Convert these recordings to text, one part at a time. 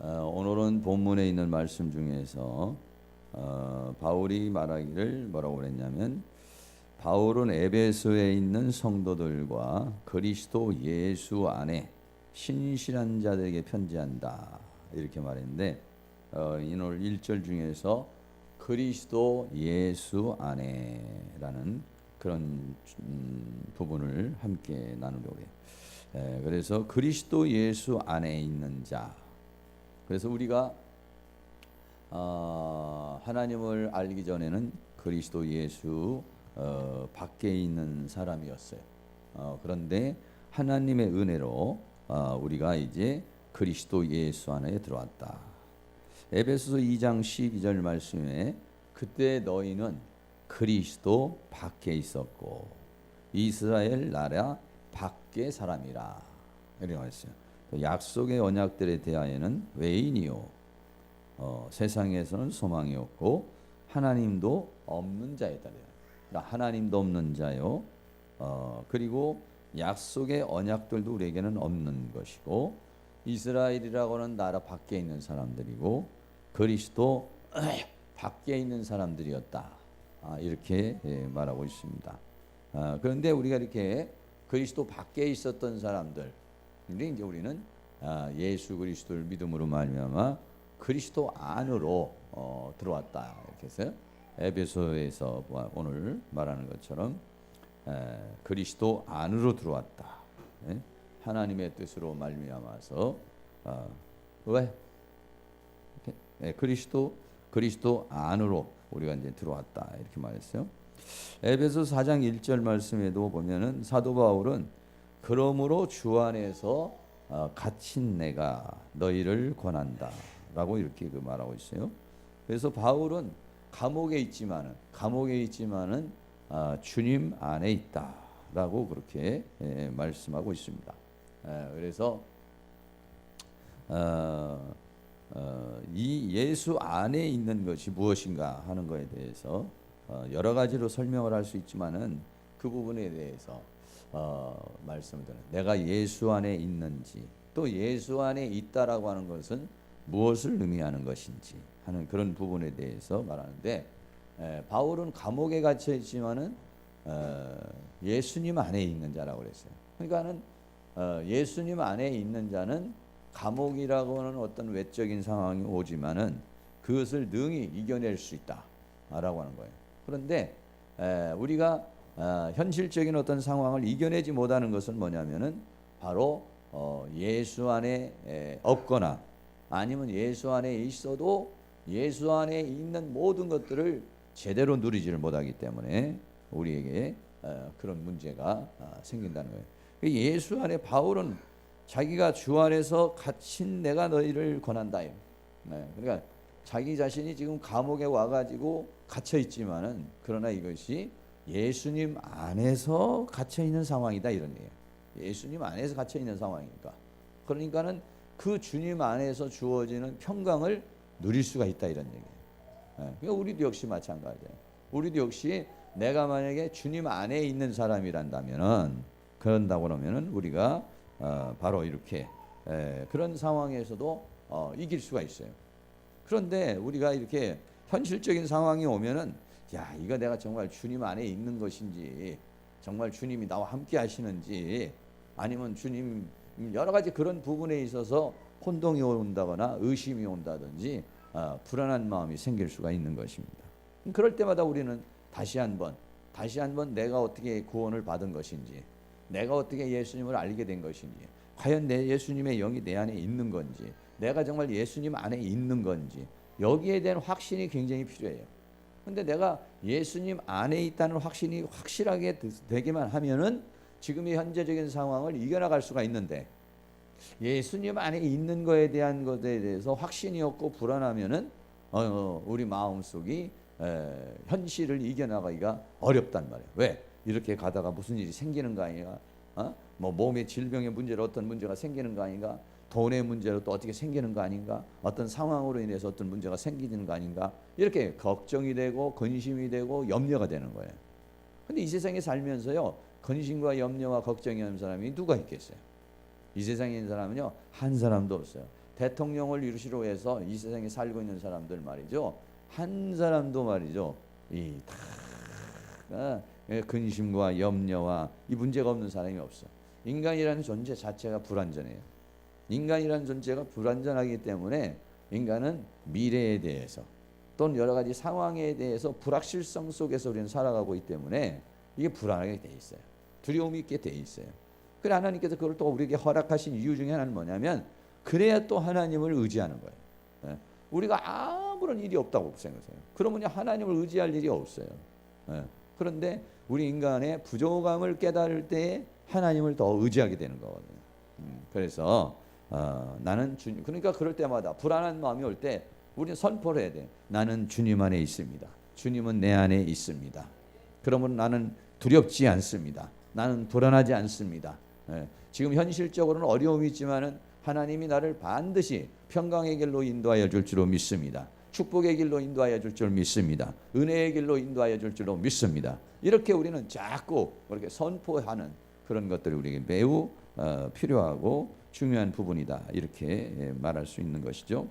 오늘은 본문에 있는 말씀 중에서 바울이 말하기를 뭐라고 그랬냐면, 바울은 에베소에 있는 성도들과 그리스도 예수 안에 신실한 자들에게 편지한다, 이렇게 말했는데, 오늘 1절 중에서 그리스도 예수 안에라는 그런 부분을 함께 나누려고 해요. 그래서 그리스도 예수 안에 있는 자. 그래서 우리가 하나님을 알기 전에는 그리스도 예수 밖에 있는 사람이었어요. 그런데 하나님의 은혜로 우리가 이제 그리스도 예수 안에 들어왔다. 에베소서 2장 12절 말씀에 그때 너희는 그리스도 밖에 있었고 이스라엘 나라 밖의 사람이라, 이렇게 말했어요. 약속의 언약들에 대하여는 외인이요 세상에서는 소망이 없고 하나님도 없는 자이다. 그러니까 하나님도 없는 자요. 그리고 약속의 언약들도 우리에게는 없는 것이고, 이스라엘이라고 하는 나라 밖에 있는 사람들이고 그리스도 밖에 있는 사람들이었다. 이렇게 말하고 있습니다. 그런데 우리가 이렇게 그리스도 밖에 있었던 사람들, 근데 이제 우리는 예수 그리스도를 믿음으로 말미암아 그리스도 안으로 들어왔다, 이렇게 해서 에베소에서 오늘 말하는 것처럼 그리스도 안으로 들어왔다. 하나님의 뜻으로 말미암아서 왜 그리스도 안으로 우리가 이제 들어왔다, 이렇게 말했어요. 에베소 4장 1절 말씀에도 보면은 사도 바울은 그러므로 주 안에서 갇힌 내가 너희를 권한다라고 이렇게 말하고 있어요. 그래서 바울은 감옥에 있지만은 주님 안에 있다라고 그렇게 말씀하고 있습니다. 그래서 이 예수 안에 있는 것이 무엇인가 하는 것에 대해서 여러 가지로 설명을 할 수 있지만은 그 부분에 대해서 말씀을 드려요. 내가 예수 안에 있는지, 또 예수 안에 있다라고 하는 것은 무엇을 의미하는 것인지 하는 그런 부분에 대해서 말하는데, 바울은 감옥에 갇혀 있지만은 예수님 안에 있는 자라고 그랬어요. 그러니까는 예수님 안에 있는 자는 감옥이라고 하는 어떤 외적인 상황이 오지만은 그것을 능히 이겨낼 수 있다라고 하는 거예요. 그런데 우리가 현실적인 어떤 상황을 이겨내지 못하는 것은 뭐냐면은 바로 예수 안에 없거나 아니면 예수 안에 있어도 예수 안에 있는 모든 것들을 제대로 누리지를 못하기 때문에 우리에게 그런 문제가 생긴다는 거예요. 예수 안에 바울은 자기가 주 안에서 갇힌 내가 너희를 권한다. 그러니까 자기 자신이 지금 감옥에 와가지고 갇혀 있지만은 그러나 이것이 예수님 안에서 갇혀 있는 상황이다, 이런 얘기예요. 예수님 안에서 갇혀 있는 상황이니까. 그러니까는 그 주님 안에서 주어지는 평강을 누릴 수가 있다, 이런 얘기예요. 그러니까 우리도 역시 마찬가지예요. 우리도 역시 내가 만약에 주님 안에 있는 사람이란다면은, 그런다고 그러면은 우리가 바로 이렇게 그런 상황에서도 이길 수가 있어요. 그런데 우리가 이렇게 현실적인 상황이 오면은, 야, 이거 내가 정말 주님 안에 있는 것인지, 정말 주님이 나와 함께 하시는지, 아니면 주님 여러 가지 그런 부분에 있어서 혼동이 온다거나 의심이 온다든지 불안한 마음이 생길 수가 있는 것입니다. 그럴 때마다 우리는 다시 한번 내가 어떻게 구원을 받은 것인지, 내가 어떻게 예수님을 알게 된 것인지, 과연 내 예수님의 영이 내 안에 있는 건지, 내가 정말 예수님 안에 있는 건지, 여기에 대한 확신이 굉장히 필요해요. 근데 내가 예수님 안에 있다는 확신이 확실하게 되기만 하면은 지금의 현재적인 상황을 이겨나갈 수가 있는데, 예수님 안에 있는 것에 대한 것에 대해서 확신이 없고 불안하면은 우리 마음속이 현실을 이겨나가기가 어렵단 말이에요. 왜? 이렇게 가다가 무슨 일이 생기는 거 아닌가? 뭐 몸의 질병의 문제로 어떤 문제가 생기는 거 아닌가? 돈의 문제로 또 어떻게 생기는 거 아닌가? 어떤 상황으로 인해서 어떤 문제가 생기는 거 아닌가? 이렇게 걱정이 되고 근심이 되고 염려가 되는 거예요. 근데 이 세상에 살면서요, 근심과 염려와 걱정이 하는 사람이 누가 있겠어요? 이 세상에 있는 사람은요, 한 사람도 없어요. 대통령을 이루시로 해서 이 세상에 살고 있는 사람들 말이죠. 한 사람도 말이죠. 다 근심과 염려와 이 문제가 없는 사람이 없어. 인간이라는 존재 자체가 불완전해요. 인간이라는 존재가 불완전하기 때문에 인간은 미래에 대해서 또는 여러 가지 상황에 대해서 불확실성 속에서 우리는 살아가고 있기 때문에 이게 불안하게 돼 있어요. 두려움이 있게 돼 있어요. 그래 하나님께서 그걸 또 우리에게 허락하신 이유 중에 하나는 뭐냐면 그래야 또 하나님을 의지하는 거예요. 우리가 아무런 일이 없다고 생각해요. 그러면 하나님을 의지할 일이 없어요. 그런데 우리 인간의 부족함을 깨달을 때 하나님을 더 의지하게 되는 거거든요. 그래서 나는 주님, 그러니까 그럴 때마다 불안한 마음이 올 때 우리는 선포를 해야 돼. 나는 주님 안에 있습니다. 주님은 내 안에 있습니다. 그러면 나는 두렵지 않습니다. 나는 불안하지 않습니다. 지금 현실적으로는 어려움이 있지만은 하나님이 나를 반드시 평강의 길로 인도하여 줄 줄로 믿습니다. 축복의 길로 인도하여 줄 줄 믿습니다. 은혜의 길로 인도하여 줄 줄로 믿습니다. 이렇게 우리는 자꾸 그렇게 선포하는 그런 것들이 우리에게 매우 필요하고 중요한 부분이다. 이렇게 말할 수 있는 것이죠.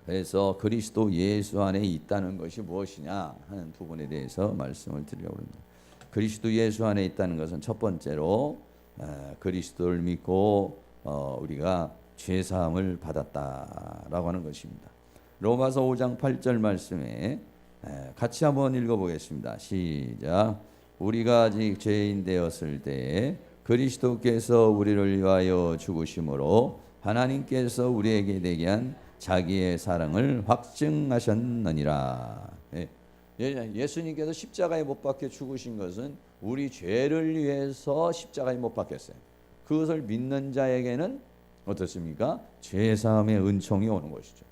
그래서 그리스도 예수 안에 있다는 것이 무엇이냐 하는 부분에 대해서 말씀을 드리려고 합니다. 그리스도 예수 안에 있다는 것은 첫 번째로 그리스도를 믿고 우리가 죄사함을 받았다라고 하는 것입니다. 로마서 5장 8절 말씀에 같이 한번 읽어보겠습니다. 시작. 우리가 아직 죄인 되었을 때에 그리스도께서 우리를 위하여 죽으심으로 하나님께서 우리에게 되게 한 자기의 사랑을 확증하셨느니라. 예수님께서 십자가에 못 박혀 죽으신 것은 우리 죄를 위해서 십자가에 못 박혔어요. 그것을 믿는 자에게는 어떻습니까? 죄사함의 은총이 오는 것이죠.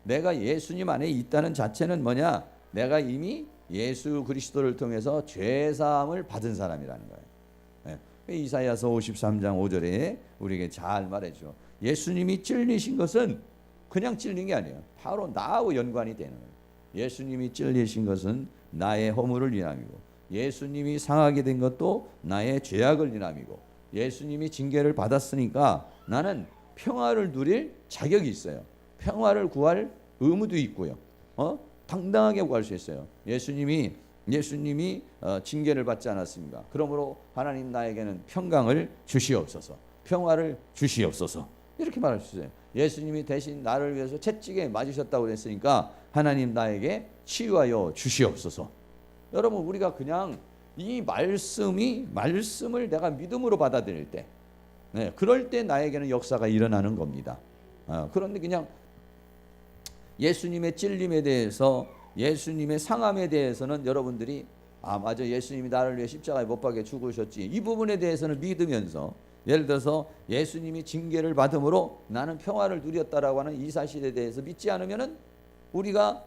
내가 예수님 안에 있다는 자체는 뭐냐? 내가 이미 예수 그리스도를 통해서 죄사함을 받은 사람이라는 거예요. 이사야서 53장 5절에 우리에게 잘 말해줘. 예수님이 찔리신 것은 그냥 찔린 게 아니에요. 바로 나하고 연관이 되는 거예요. 예수님이 찔리신 것은 나의 허물을 인함이고, 예수님이 상하게 된 것도 나의 죄악을 인함이고, 예수님이 징계를 받았으니까 나는 평화를 누릴 자격이 있어요. 평화를 구할 의무도 있고요. 당당하게 구할 수 있어요. 예수님이 징계를 받지 않았습니까? 그러므로 하나님 나에게는 평강을 주시옵소서, 평화를 주시옵소서, 이렇게 말할 수 있어요. 예수님이 대신 나를 위해서 채찍에 맞으셨다고 그랬으니까 하나님 나에게 치유하여 주시옵소서. 여러분, 우리가 그냥 이 말씀을 내가 믿음으로 받아들일 때, 그럴 때 나에게는 역사가 일어나는 겁니다. 그런데 그냥 예수님의 찔림에 대해서, 예수님의 상함에 대해서는 여러분들이 맞아, 예수님이 나를 위해 십자가에 못 박혀 죽으셨지, 이 부분에 대해서는 믿으면서, 예를 들어서 예수님이 징계를 받음으로 나는 평화를 누렸다라고 하는 이 사실에 대해서 믿지 않으면은 우리가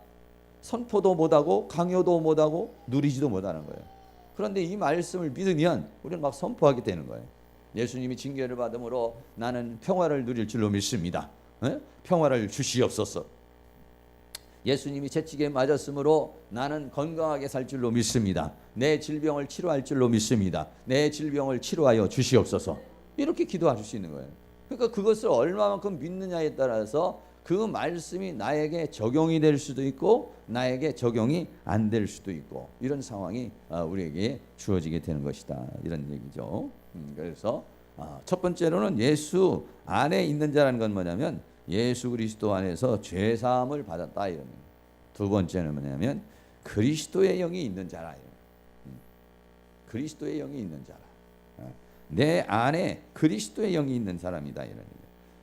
선포도 못하고 강요도 못하고 누리지도 못하는 거예요. 그런데 이 말씀을 믿으면 우리는 막 선포하게 되는 거예요. 예수님이 징계를 받음으로 나는 평화를 누릴 줄로 믿습니다. 평화를 주시옵소서. 예수님이 채찍에 맞았으므로 나는 건강하게 살 줄로 믿습니다. 내 질병을 치료할 줄로 믿습니다. 내 질병을 치료하여 주시옵소서. 이렇게 기도할 수 있는 거예요. 그러니까 그것을 얼마만큼 믿느냐에 따라서 그 말씀이 나에게 적용이 될 수도 있고 나에게 적용이 안 될 수도 있고, 이런 상황이 우리에게 주어지게 되는 것이다, 이런 얘기죠. 그래서 첫 번째로는 예수 안에 있는 자라는 건 뭐냐면 예수 그리스도 안에서 죄사함을 받았다, 이런 얘기. 두 번째는 뭐냐면 그리스도의 영이 있는 자라. 그리스도의 영이 있는 자라. 내 안에 그리스도의 영이 있는 사람이다, 이런 얘기.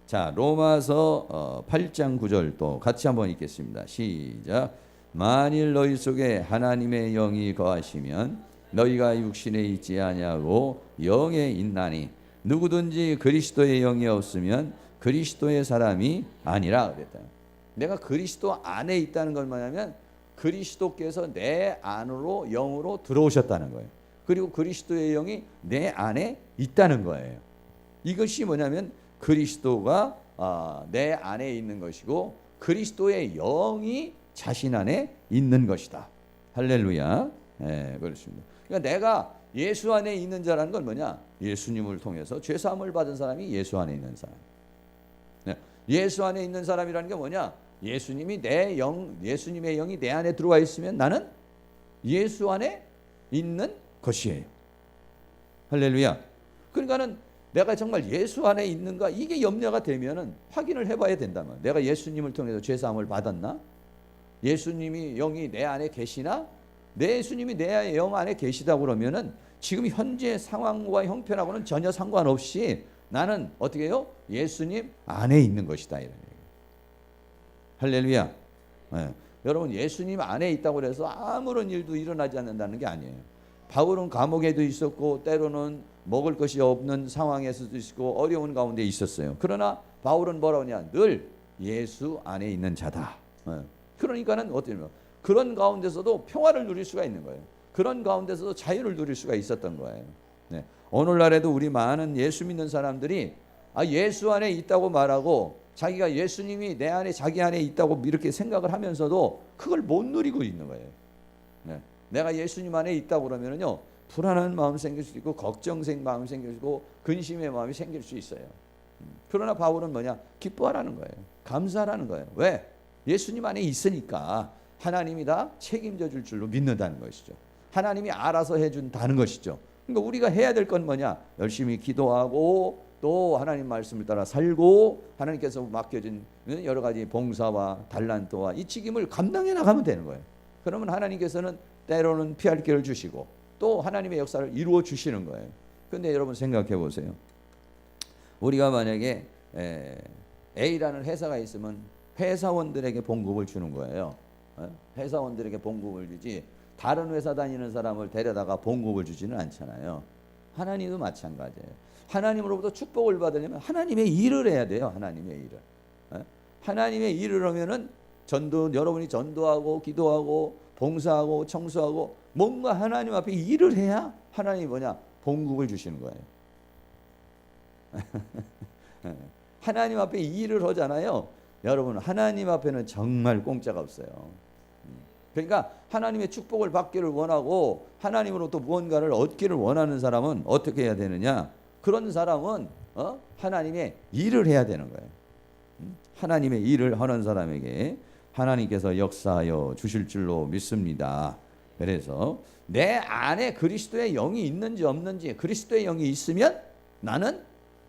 자, 로마서 8장 9절 또 같이 한번 읽겠습니다. 시작. 만일 너희 속에 하나님의 영이 거하시면 너희가 육신에 있지 아니하고 영에 있나니 누구든지 그리스도의 영이 없으면 그리스도의 사람이 아니라 그랬다. 내가 그리스도 안에 있다는 건 뭐냐면 그리스도께서 내 안으로 영으로 들어오셨다는 거예요. 그리고 그리스도의 영이 내 안에 있다는 거예요. 이것이 뭐냐면 그리스도가 내 안에 있는 것이고 그리스도의 영이 자신 안에 있는 것이다. 할렐루야. 그렇습니다. 그러니까 내가 예수 안에 있는 자라는 건 뭐냐? 예수님을 통해서 죄사함을 받은 사람이 예수 안에 있는 사람. 예수 안에 있는 사람이라는 게 뭐냐? 예수님이 내 영, 예수님의 영이 내 안에 들어와 있으면 나는 예수 안에 있는 것이에요. 할렐루야. 그러니까는 내가 정말 예수 안에 있는가 이게 염려가 되면은 확인을 해봐야 된다면, 내가 예수님을 통해서 죄사함을 받았나? 예수님이 영이 내 안에 계시나? 내 예수님이 내 영 안에 계시다 그러면은 지금 현재 상황과 형편하고는 전혀 상관없이 나는 어떻게 해요? 예수님 안에 있는 것이다 이런 얘기예요. 할렐루야. 네. 여러분 예수님 안에 있다고 해서 아무런 일도 일어나지 않는다는 게 아니에요. 바울은 감옥에도 있었고 때로는 먹을 것이 없는 상황에서도 있고 어려운 가운데 있었어요. 그러나 바울은 뭐라고 하냐? 늘 예수 안에 있는 자다. 네. 그러니까는 어때요? 그런 가운데서도 평화를 누릴 수가 있는 거예요. 그런 가운데서도 자유를 누릴 수가 있었던 거예요. 네. 오늘날에도 우리 많은 예수 믿는 사람들이 예수 안에 있다고 말하고 자기가 예수님이 내 안에 자기 안에 있다고 이렇게 생각을 하면서도 그걸 못 누리고 있는 거예요. 네. 내가 예수님 안에 있다고 그러면은요 불안한 마음 생길 수 있고 걱정생 마음 생길 수 있고 근심의 마음이 생길 수 있어요. 그러나 바울은 뭐냐? 기뻐하라는 거예요. 감사하라는 거예요. 왜? 예수님 안에 있으니까 하나님이 다 책임져 줄 줄로 믿는다는 것이죠. 하나님이 알아서 해준다는 것이죠. 그러니까 우리가 해야 될 건 뭐냐? 열심히 기도하고 또 하나님 말씀을 따라 살고 하나님께서 맡겨진 여러 가지 봉사와 달란트와 이 책임을 감당해 나가면 되는 거예요. 그러면 하나님께서는 때로는 피할 길을 주시고 또 하나님의 역사를 이루어 주시는 거예요. 그런데 여러분 생각해 보세요. 우리가 만약에 A라는 회사가 있으면 회사원들에게 봉급을 주는 거예요. 회사원들에게 봉급을 주지 다른 회사 다니는 사람을 데려다가 봉급을 주지는 않잖아요. 하나님도 마찬가지예요. 하나님으로부터 축복을 받으려면 하나님의 일을 해야 돼요. 하나님의 일을. 하나님의 일을 하면은 여러분이 전도하고 기도하고 봉사하고 청소하고 뭔가 하나님 앞에 일을 해야 하나님이 뭐냐? 봉급을 주시는 거예요. 하나님 앞에 일을 하잖아요. 여러분 하나님 앞에는 정말 공짜가 없어요. 그러니까 하나님의 축복을 받기를 원하고 하나님으로부터 무언가를 얻기를 원하는 사람은 어떻게 해야 되느냐? 그런 사람은 하나님의 일을 해야 되는 거예요. 하나님의 일을 하는 사람에게 하나님께서 역사하여 주실 줄로 믿습니다. 그래서 내 안에 그리스도의 영이 있는지 없는지, 그리스도의 영이 있으면 나는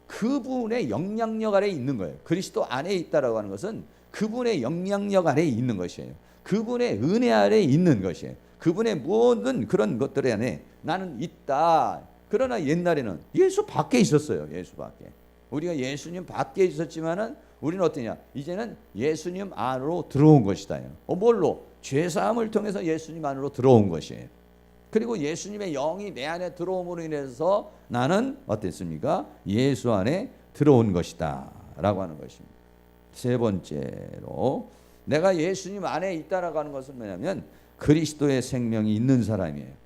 그분의 영향력 아래에 있는 거예요. 그리스도 안에 있다라고 하는 것은 그분의 영향력 아래에 있는 것이에요. 그분의 은혜 아래에 있는 것이에요. 그분의 모든 그런 것들 안에 나는 있다. 그러나 옛날에는 예수 밖에 있었어요. 예수 밖에. 우리가 예수님 밖에 있었지만은 우리는 어떠냐? 이제는 예수님 안으로 들어온 것이다. 뭘로? 죄사함을 통해서 예수님 안으로 들어온 것이에요. 그리고 예수님의 영이 내 안에 들어옴으로 인해서 나는 어땠습니까? 예수 안에 들어온 것이다 라고 하는 것입니다. 세 번째로 내가 예수님 안에 있다라고 하는 것은 뭐냐면 그리스도의 생명이 있는 사람이에요.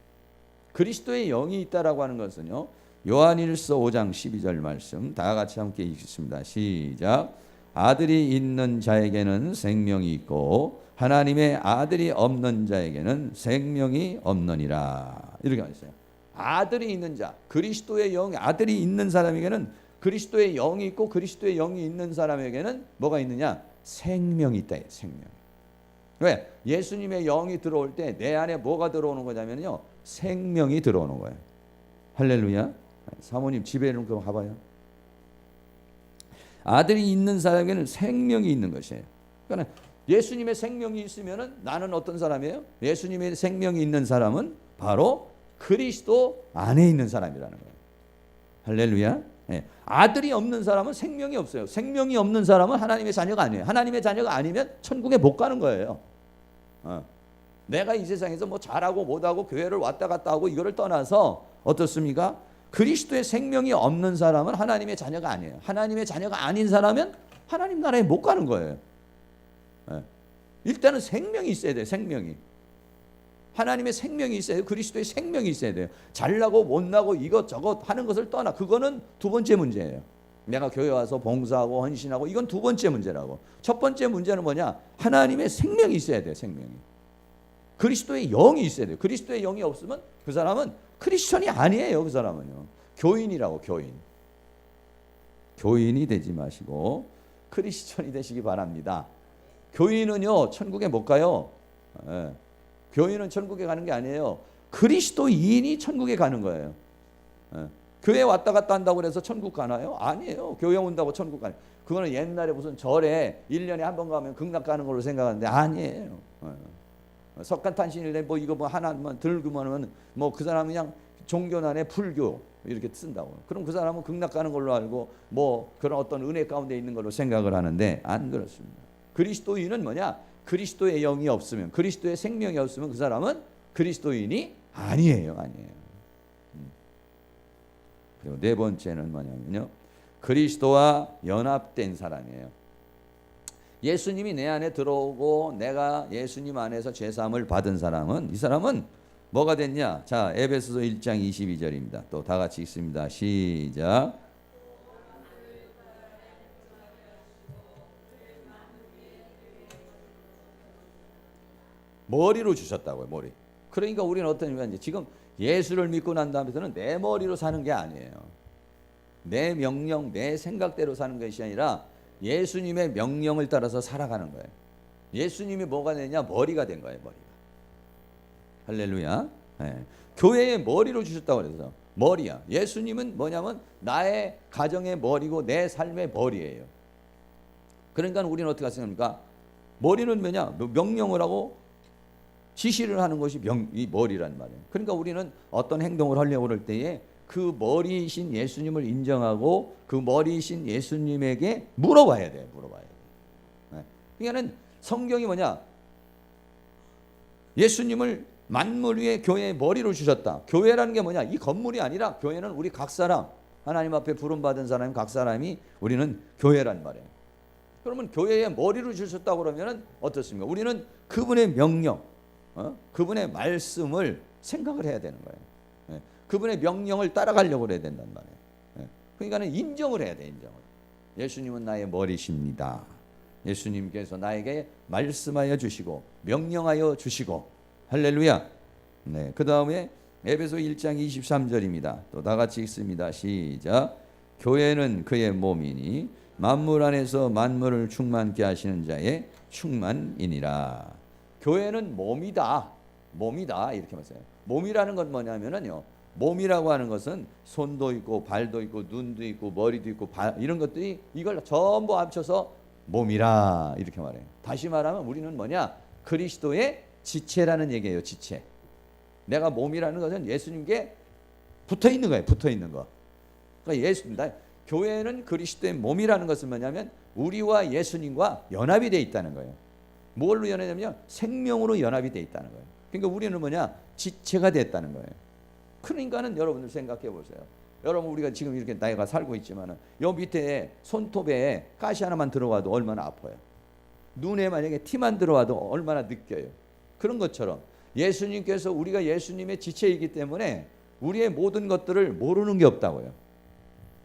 그리스도의 영이 있다라고 하는 것은요. 요한일서 5장 12절 말씀 다 같이 함께 읽겠습니다. 시작. 아들이 있는 자에게는 생명이 있고 하나님의 아들이 없는 자에게는 생명이 없느니라. 이렇게 말했어요. 아들이 있는 자, 그리스도의 영, 아들이 있는 사람에게는 그리스도의 영이 있고 그리스도의 영이 있는 사람에게는 뭐가 있느냐? 생명이 있다. 생명. 왜? 예수님의 영이 들어올 때 내 안에 뭐가 들어오는 거냐면요. 생명이 들어오는 거예요. 할렐루야. 사모님 집에 좀 가봐요. 아들이 있는 사람에게는 생명이 있는 것이에요. 그러니까 예수님의 생명이 있으면은 나는 어떤 사람이에요? 예수님의 생명이 있는 사람은 바로 그리스도 안에 있는 사람이라는 거예요. 할렐루야. 네. 아들이 없는 사람은 생명이 없어요. 생명이 없는 사람은 하나님의 자녀가 아니에요. 하나님의 자녀가 아니면 천국에 못 가는 거예요. 내가 이 세상에서 뭐 잘하고 못하고 교회를 왔다 갔다 하고 이거를 떠나서 어떻습니까? 그리스도의 생명이 없는 사람은 하나님의 자녀가 아니에요. 하나님의 자녀가 아닌 사람은 하나님 나라에 못 가는 거예요. 일단은 생명이 있어야 돼요. 생명이. 하나님의 생명이 있어야 돼요. 그리스도의 생명이 있어야 돼요. 잘나고 못나고 이것저것 하는 것을 떠나 그거는 두 번째 문제예요. 내가 교회 와서 봉사하고 헌신하고 이건 두 번째 문제라고. 첫 번째 문제는 뭐냐? 하나님의 생명이 있어야 돼요. 생명이. 그리스도의 영이 있어야 돼요. 그리스도의 영이 없으면 그 사람은 크리스천이 아니에요. 그 사람은요. 교인이라고. 교인이 되지 마시고 크리스천이 되시기 바랍니다. 교인은요 천국에 못 가요. 예. 교인은 천국에 가는 게 아니에요. 그리스도인이 천국에 가는 거예요. 예. 교회 왔다 갔다 한다고 해서 천국 가나요? 아니에요. 교회 온다고 천국 가요. 그거는 옛날에 무슨 절에 1년에 한 번 가면 극락 가는 걸로 생각하는데 아니에요. 예. 석가탄신일에 뭐 이거 뭐 하나만 들고면 뭐 그 사람은 그냥 종교난에 불교 이렇게 쓴다고. 그럼 그 사람은 극락 가는 걸로 알고 뭐 그런 어떤 은혜 가운데 있는 걸로 생각을 하는데 안 그렇습니다. 그리스도인은 뭐냐? 그리스도의 영이 없으면, 그리스도의 생명이 없으면 그 사람은 그리스도인이 아니에요. 그리고 네 번째는 뭐냐면요, 그리스도와 연합된 사람이에요. 예수님이 내 안에 들어오고 내가 예수님 안에서 죄사함을 받은 사람은, 이 사람은 뭐가 됐냐? 자, 에베소서 1장 22절입니다. 또 다 같이 읽습니다. 시작. 머리로 주셨다고요. 머리. 그러니까 우리는 어떤 의미인지, 지금 예수를 믿고 난 다음에서는 내 머리로 사는 게 아니에요. 내 명령, 내 생각대로 사는 것이 아니라 예수님의 명령을 따라서 살아가는 거예요. 예수님이 뭐가 되냐? 머리가 된 거예요. 머리가. 할렐루야. 네. 교회의 머리로 주셨다고 그래서 머리야. 예수님은 뭐냐면 나의 가정의 머리고 내 삶의 머리예요. 그러니까 우리는 어떻게 생각합니까? 머리는 뭐냐? 명령을 하고 지시를 하는 것이 이 머리란 말이에요. 그러니까 우리는 어떤 행동을 하려고 그럴 때에 그 머리이신 예수님을 인정하고 그 머리이신 예수님에게 물어봐야 돼요. 물어봐야 돼요. 네. 그러니까는 성경이 뭐냐? 예수님을 만물 위에 교회의 머리로 주셨다. 교회라는 게 뭐냐? 이 건물이 아니라 교회는 우리 각 사람, 하나님 앞에 부름받은 사람 각 사람이 우리는 교회란 말이에요. 그러면 교회의 머리로 주셨다고 그러면 어떻습니까? 우리는 그분의 명령, 그분의 말씀을 생각을 해야 되는 거예요. 그분의 명령을 따라가려고 해야 된단 말이에요. 그러니까는 인정을 해야 돼. 인정을. 예수님은 나의 머리십니다. 예수님께서 나에게 말씀하여 주시고 명령하여 주시고, 할렐루야. 네, 그 다음에 에베소 1장 23절입니다. 또 다 같이 읽습니다. 시작. 교회는 그의 몸이니 만물 안에서 만물을 충만케 하시는 자의 충만이니라. 교회는 몸이다. 몸이다. 이렇게 말해요. 몸이라는 건 뭐냐면요, 몸이라고 하는 것은 손도 있고 발도 있고 눈도 있고 머리도 있고 이런 것들이 이걸 전부 합쳐서 몸이라 이렇게 말해요. 다시 말하면 우리는 뭐냐? 그리스도의 지체라는 얘기예요. 지체. 내가 몸이라는 것은 예수님께 붙어 있는 거예요. 붙어 있는 거. 그러니까 교회는 그리스도의 몸이라는 것은 뭐냐면 우리와 예수님과 연합이 되어 있다는 거예요. 뭘로 연합이냐면 생명으로 연합이 되어 있다는 거예요. 그러니까 우리는 뭐냐? 지체가 됐다는 거예요. 그러니까는 여러분들 생각해 보세요. 여러분 우리가 지금 이렇게 나이가 살고 있지만은 요 밑에 손톱에 가시 하나만 들어와도 얼마나 아파요. 눈에 만약에 티만 들어와도 얼마나 느껴요. 그런 것처럼 예수님께서 우리가 예수님의 지체이기 때문에 우리의 모든 것들을 모르는 게 없다고요.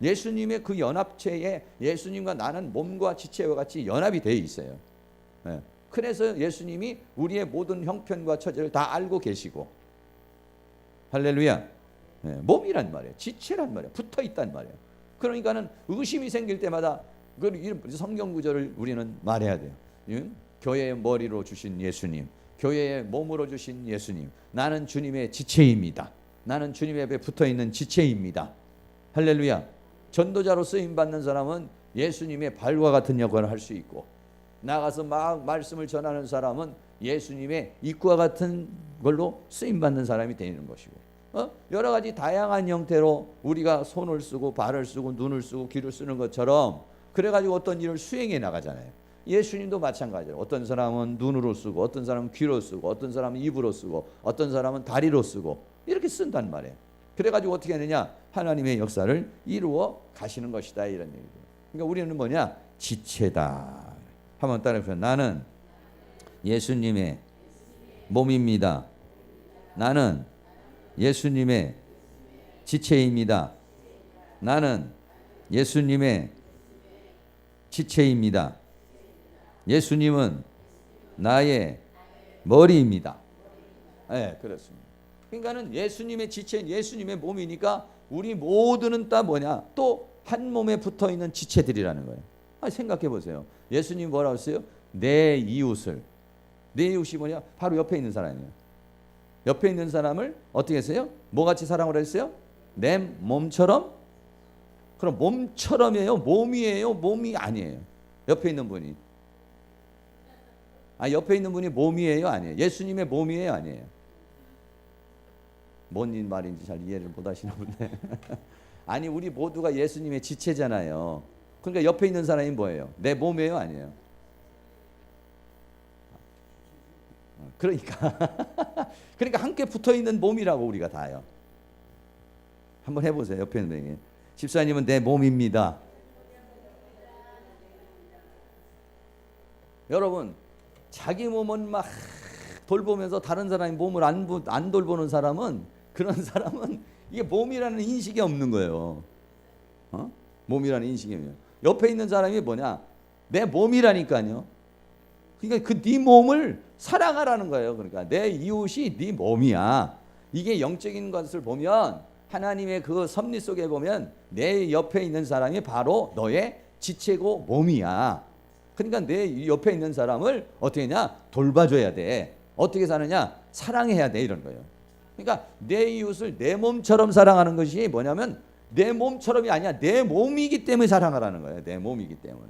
예수님의 그 연합체에 예수님과 나는 몸과 지체와 같이 연합이 되어 있어요. 그래서 예수님이 우리의 모든 형편과 처지를 다 알고 계시고, 할렐루야. 몸이란 말이에요. 지체란 말이에요. 붙어 있단 말이에요. 그러니까는 의심이 생길 때마다 그 성경 구절을 우리는 말해야 돼요. 교회의 머리로 주신 예수님, 교회의 몸으로 주신 예수님, 나는 주님의 지체입니다. 나는 주님의 앞에 붙어있는 지체입니다. 할렐루야. 전도자로 쓰임받는 사람은 예수님의 발과 같은 역할을 할 수 있고, 나가서 막 말씀을 전하는 사람은 예수님의 입과 같은 걸로 쓰임받는 사람이 되는 것이고, 여러 가지 다양한 형태로 우리가 손을 쓰고 발을 쓰고 눈을 쓰고 귀를 쓰는 것처럼 그래가지고 어떤 일을 수행해 나가잖아요. 예수님도 마찬가지예요. 어떤 사람은 눈으로 쓰고, 어떤 사람은 귀로 쓰고, 어떤 사람은 입으로 쓰고, 어떤 사람은 다리로 쓰고, 이렇게 쓴단 말이에요. 그래가지고 어떻게 하느냐? 하나님의 역사를 이루어 가시는 것이다, 이런 얘기죠. 그러니까 우리는 뭐냐? 지체다. 한번 따라해보세요. 나는 예수님의 몸입니다. 나는 예수님의 지체입니다. 나는 예수님의 지체입니다. 예수님은 나의 머리입니다. 네, 그렇습니다. 그러니까는 예수님의 지체, 예수님의 몸이니까 우리 모두는 다 뭐냐? 또 한 몸에 붙어 있는 지체들이라는 거예요. 생각해 보세요. 예수님이 뭐라고 했어요? 내 이웃을. 내 이웃이 뭐냐? 바로 옆에 있는 사람이에요. 옆에 있는 사람을 어떻게 했어요? 뭐같이 사랑을 했어요? 내 몸처럼. 그럼 몸처럼이에요? 몸이에요? 몸이 아니에요? 옆에 있는 분이. 옆에 있는 분이 몸이에요? 아니에요? 예수님의 몸이에요? 아니에요? 뭔 말인지 잘 이해를 못 하시나 본데. 아니, 우리 모두가 예수님의 지체잖아요. 그러니까 옆에 있는 사람이 뭐예요? 내 몸이에요? 아니에요? 그러니까 함께 붙어 있는 몸이라고 우리가 다요. 한번 해보세요. 옆에 있는 분에게. 집사님은 내 몸입니다. 여러분, 자기 몸은 막 돌보면서 다른 사람의 몸을 안 돌보는 사람은, 그런 사람은 이게 몸이라는 인식이 없는 거예요. 몸이라는 인식이 없는. 옆에 있는 사람이 뭐냐? 내 몸이라니까요. 그러니까 네 몸을 사랑하라는 거예요. 그러니까 내 이웃이 네 몸이야. 이게 영적인 것을 보면, 하나님의 그 섭리 속에 보면 내 옆에 있는 사람이 바로 너의 지체고 몸이야. 그러니까 내 옆에 있는 사람을 어떻게 하냐? 돌봐줘야 돼. 어떻게 사느냐? 사랑해야 돼. 이런 거예요. 그러니까 내 이웃을 내 몸처럼 사랑하는 것이 뭐냐면, 내 몸처럼이 아니야. 내 몸이기 때문에 사랑하라는 거예요. 내 몸이기 때문에.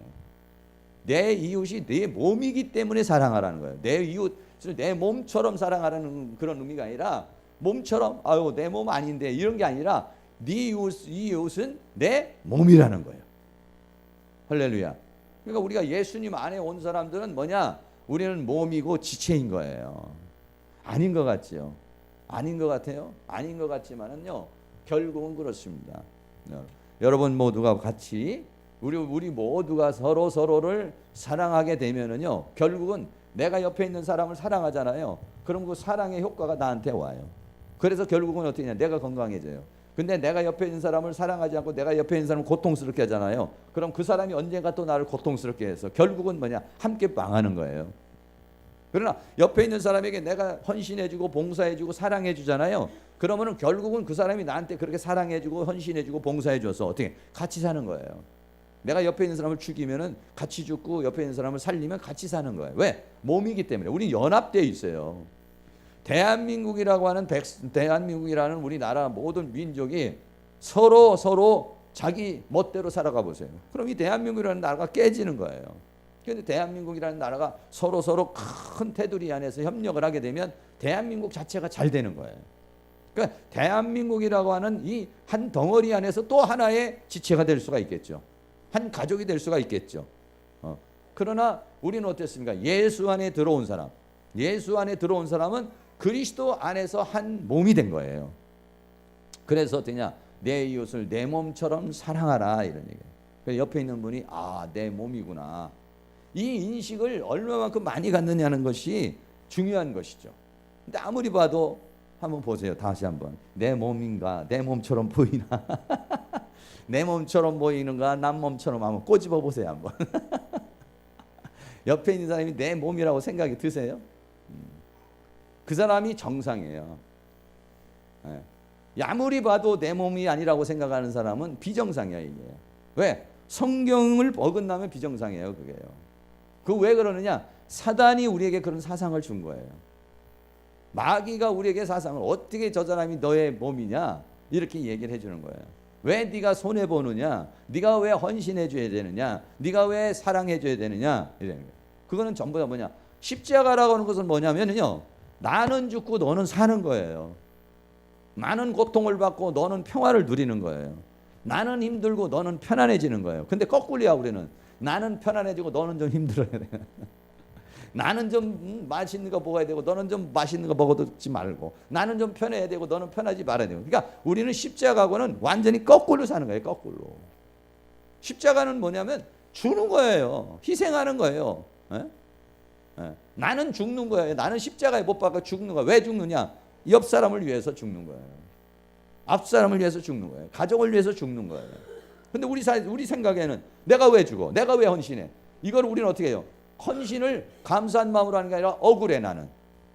내 이웃이 내 몸이기 때문에 사랑하라는 거예요. 내 이웃을 내 몸처럼 사랑하라는 그런 의미가 아니라, 몸처럼 아유 내 몸 아닌데 이런 게 아니라, 네 이웃은 내 몸이라는 거예요. 할렐루야. 그러니까 우리가 예수님 안에 온 사람들은 뭐냐? 우리는 몸이고 지체인 거예요. 아닌 것 같지요? 아닌 것 같아요? 아닌 것 같지만은요, 결국은 그렇습니다. 여러분 모두가 같이 우리 모두가 서로를 사랑하게 되면은요, 결국은 내가 옆에 있는 사람을 사랑하잖아요. 그럼 그 사랑의 효과가 나한테 와요. 그래서 결국은 어떻게 하냐? 내가 건강해져요. 근데 내가 옆에 있는 사람을 사랑하지 않고 내가 옆에 있는 사람을 고통스럽게 하잖아요. 그럼 그 사람이 언젠가 또 나를 고통스럽게 해서 결국은 뭐냐? 함께 망하는 거예요. 그러나 옆에 있는 사람에게 내가 헌신해주고 봉사해주고 사랑해주잖아요. 그러면은 결국은 그 사람이 나한테 그렇게 사랑해주고 헌신해주고 봉사해줘서 어떻게 같이 사는 거예요. 내가 옆에 있는 사람을 죽이면은 같이 죽고, 옆에 있는 사람을 살리면 같이 사는 거예요. 왜? 몸이기 때문에. 우리 연합되어 있어요. 대한민국이라는 우리나라 모든 민족이 서로 자기 멋대로 살아가 보세요. 그럼 이 대한민국이라는 나라가 깨지는 거예요. 그런데 대한민국이라는 나라가 서로 큰 테두리 안에서 협력을 하게 되면 대한민국 자체가 잘 되는 거예요. 그러니까 대한민국이라고 하는 이 한 덩어리 안에서 또 하나의 지체가 될 수가 있겠죠. 한 가족이 될 수가 있겠죠. 그러나 우리는 어땠습니까? 예수 안에 들어온 사람, 예수 안에 들어온 사람은 그리스도 안에서 한 몸이 된 거예요. 그래서 어떠냐? 내 이웃을 내 몸처럼 사랑하라, 이런 얘기예요. 그래서 옆에 있는 분이 내 몸이구나. 이 인식을 얼마만큼 많이 갖느냐는 것이 중요한 것이죠. 근데 아무리 봐도 한번 보세요. 다시 한번. 내 몸인가? 내 몸처럼 보이나? 내 몸처럼 보이는가? 남 몸처럼 한번 꼬집어 보세요. 한번. 옆에 있는 사람이 내 몸이라고 생각이 드세요? 그 사람이 정상이에요. 아무리 봐도 내 몸이 아니라고 생각하는 사람은 비정상이야, 이게. 왜? 성경을 어긋나면 비정상이에요, 그게요. 그 왜 그러느냐? 사단이 우리에게 그런 사상을 준 거예요. 마귀가 우리에게 사상을, 어떻게 저 사람이 너의 몸이냐? 이렇게 얘기를 해주는 거예요. 왜 네가 손해 보느냐? 네가 왜 헌신해 줘야 되느냐? 네가 왜 사랑해 줘야 되느냐? 이런 거예요. 그거는 전부 다 뭐냐? 십자가라고 하는 것은 뭐냐면요, 나는 죽고 너는 사는 거예요. 나는 고통을 받고 너는 평화를 누리는 거예요. 나는 힘들고 너는 편안해지는 거예요. 근데 거꾸로야, 우리는. 나는 편안해지고 너는 좀 힘들어야 돼. 나는 좀 맛있는 거 먹어야 되고 너는 좀 맛있는 거 먹어도 말고, 나는 좀 편해야 되고 너는 편하지 말아야 되고. 그러니까 우리는 십자가하고는 완전히 거꾸로 사는 거예요. 거꾸로. 십자가는 뭐냐면 주는 거예요. 희생하는 거예요. 나는 죽는 거예요. 나는 십자가에 못 박아 죽는 거예요. 왜 죽느냐? 옆 사람을 위해서 죽는 거예요. 앞 사람을 위해서 죽는 거예요. 가족을 위해서 죽는 거예요. 근데 우리 생각에는 내가 왜 죽어? 내가 왜 헌신해? 이걸 우리는 어떻게 해요? 헌신을 감사한 마음으로 하는 게 아니라 억울해, 나는.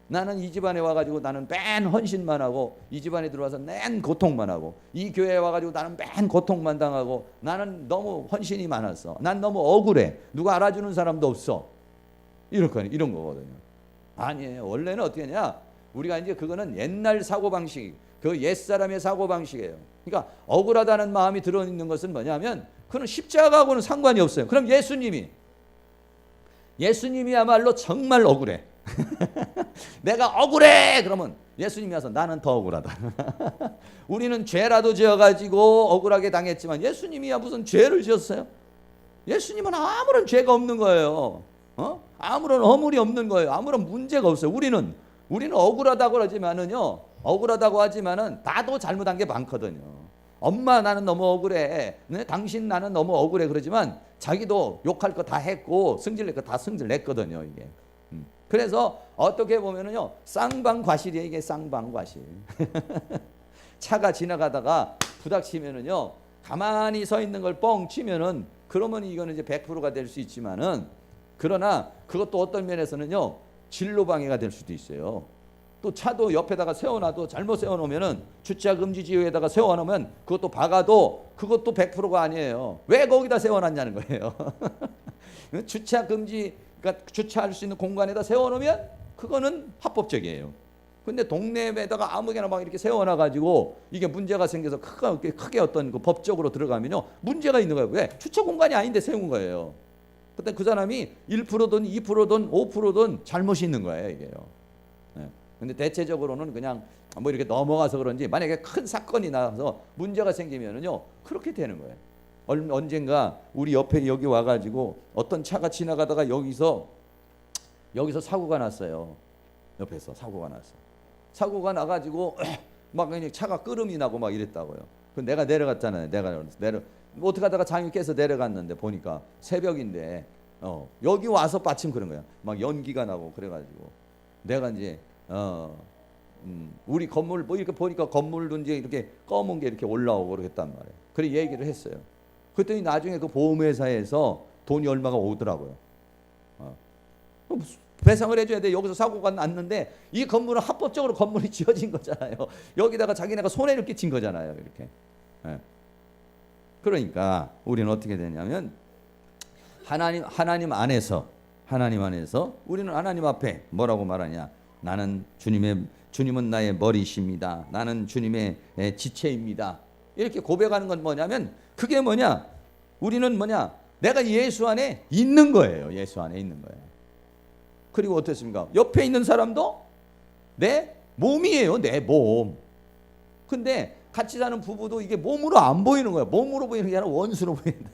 나는 이 집안에 와가지고 나는 맨 헌신만 하고, 이 집안에 들어와서 맨 고통만 하고, 이 교회에 와가지고 나는 맨 고통만 당하고, 나는 너무 헌신이 많았어. 난 너무 억울해. 누가 알아주는 사람도 없어. 이런 거거든요. 아니에요. 원래는 어떻게 하냐? 우리가 이제 그거는 옛날 사고방식, 그 옛사람의 사고방식이에요. 그러니까 억울하다는 마음이 들어있는 것은 뭐냐면, 그는 십자가하고는 상관이 없어요. 그럼 예수님이야말로 정말 억울해. 내가 억울해! 그러면 예수님이 와서 나는 더 억울하다. 우리는 죄라도 지어가지고 억울하게 당했지만 예수님이야 무슨 죄를 지었어요? 예수님은 아무런 죄가 없는 거예요. 아무런 허물이 없는 거예요. 아무런 문제가 없어요. 우리는 억울하다고 하지만은 나도 잘못한 게 많거든요. 엄마 나는 너무 억울해. 네? 당신 나는 너무 억울해. 그러지만 자기도 욕할 거 다 했고 승질낼 거 다 승질냈거든요. 이게. 그래서 어떻게 보면은요, 쌍방과실이에요. 이게 쌍방과실. 차가 지나가다가 부닥치면은요, 가만히 서 있는 걸 뻥 치면은, 그러면 이거는 이제 100%가 될 수 있지만은, 그러나 그것도 어떤 면에서는요, 진로 방해가 될 수도 있어요. 또 차도 옆에다가 세워놔도, 잘못 세워놓으면은, 주차 금지 지역에다가 세워놓으면 그것도 박아도 그것도 100%가 아니에요. 왜 거기다 세워놨냐는 거예요. 주차 금지, 그러니까 주차할 수 있는 공간에다 세워놓으면 그거는 합법적이에요. 근데 동네에다가 아무개나 막 이렇게 세워놔가지고 이게 문제가 생겨서 크게 어떤 그 법적으로 들어가면요, 문제가 있는 거예요. 왜? 주차 공간이 아닌데 세운 거예요. 그때 그 사람이 1%든 2%든 5%든 잘못이 있는 거예요, 이게요. 네. 근데 대체적으로는 그냥 뭐 이렇게 넘어가서 그런지, 만약에 큰 사건이 나서 문제가 생기면은요, 그렇게 되는 거예요. 언젠가 우리 옆에 여기 와가지고 어떤 차가 지나가다가 여기서 사고가 났어요. 옆에서 사고가 났어요. 사고가 나가지고 막 그냥 차가 끄름이 나고 막 이랬다고요. 그 내가 내려갔잖아요. 어떻게 하다가 장이 깨서 내려갔는데 보니까 새벽인데 여기 와서 마침 그런 거야. 막 연기가 나고 그래가지고 내가 이제 우리 건물 뭐 이렇게 보니까 건물도 이제 이렇게 검은 게 이렇게 올라오고 그러겠단 말이에요. 그래 얘기를 했어요. 그랬더니 나중에 그 보험회사에서 돈이 얼마가 오더라고요. 배상을 해줘야 돼. 여기서 사고가 났는데 이 건물은 합법적으로 건물이 지어진 거잖아요. 여기다가 자기네가 손해를 끼친 거잖아요. 이렇게. 그러니까 우리는 어떻게 되냐면 하나님 안에서 우리는 하나님 앞에 뭐라고 말하냐? 나는 주님은 나의 머리십니다. 나는 주님의 지체입니다. 이렇게 고백하는 건 뭐냐면, 그게 뭐냐? 우리는 뭐냐? 내가 예수 안에 있는 거예요. 예수 안에 있는 거예요. 그리고 어떻습니까? 옆에 있는 사람도 내 몸이에요. 내 몸. 근데 같이 사는 부부도 이게 몸으로 안 보이는 거예요. 몸으로 보이는 게 아니라 원수로 보인다.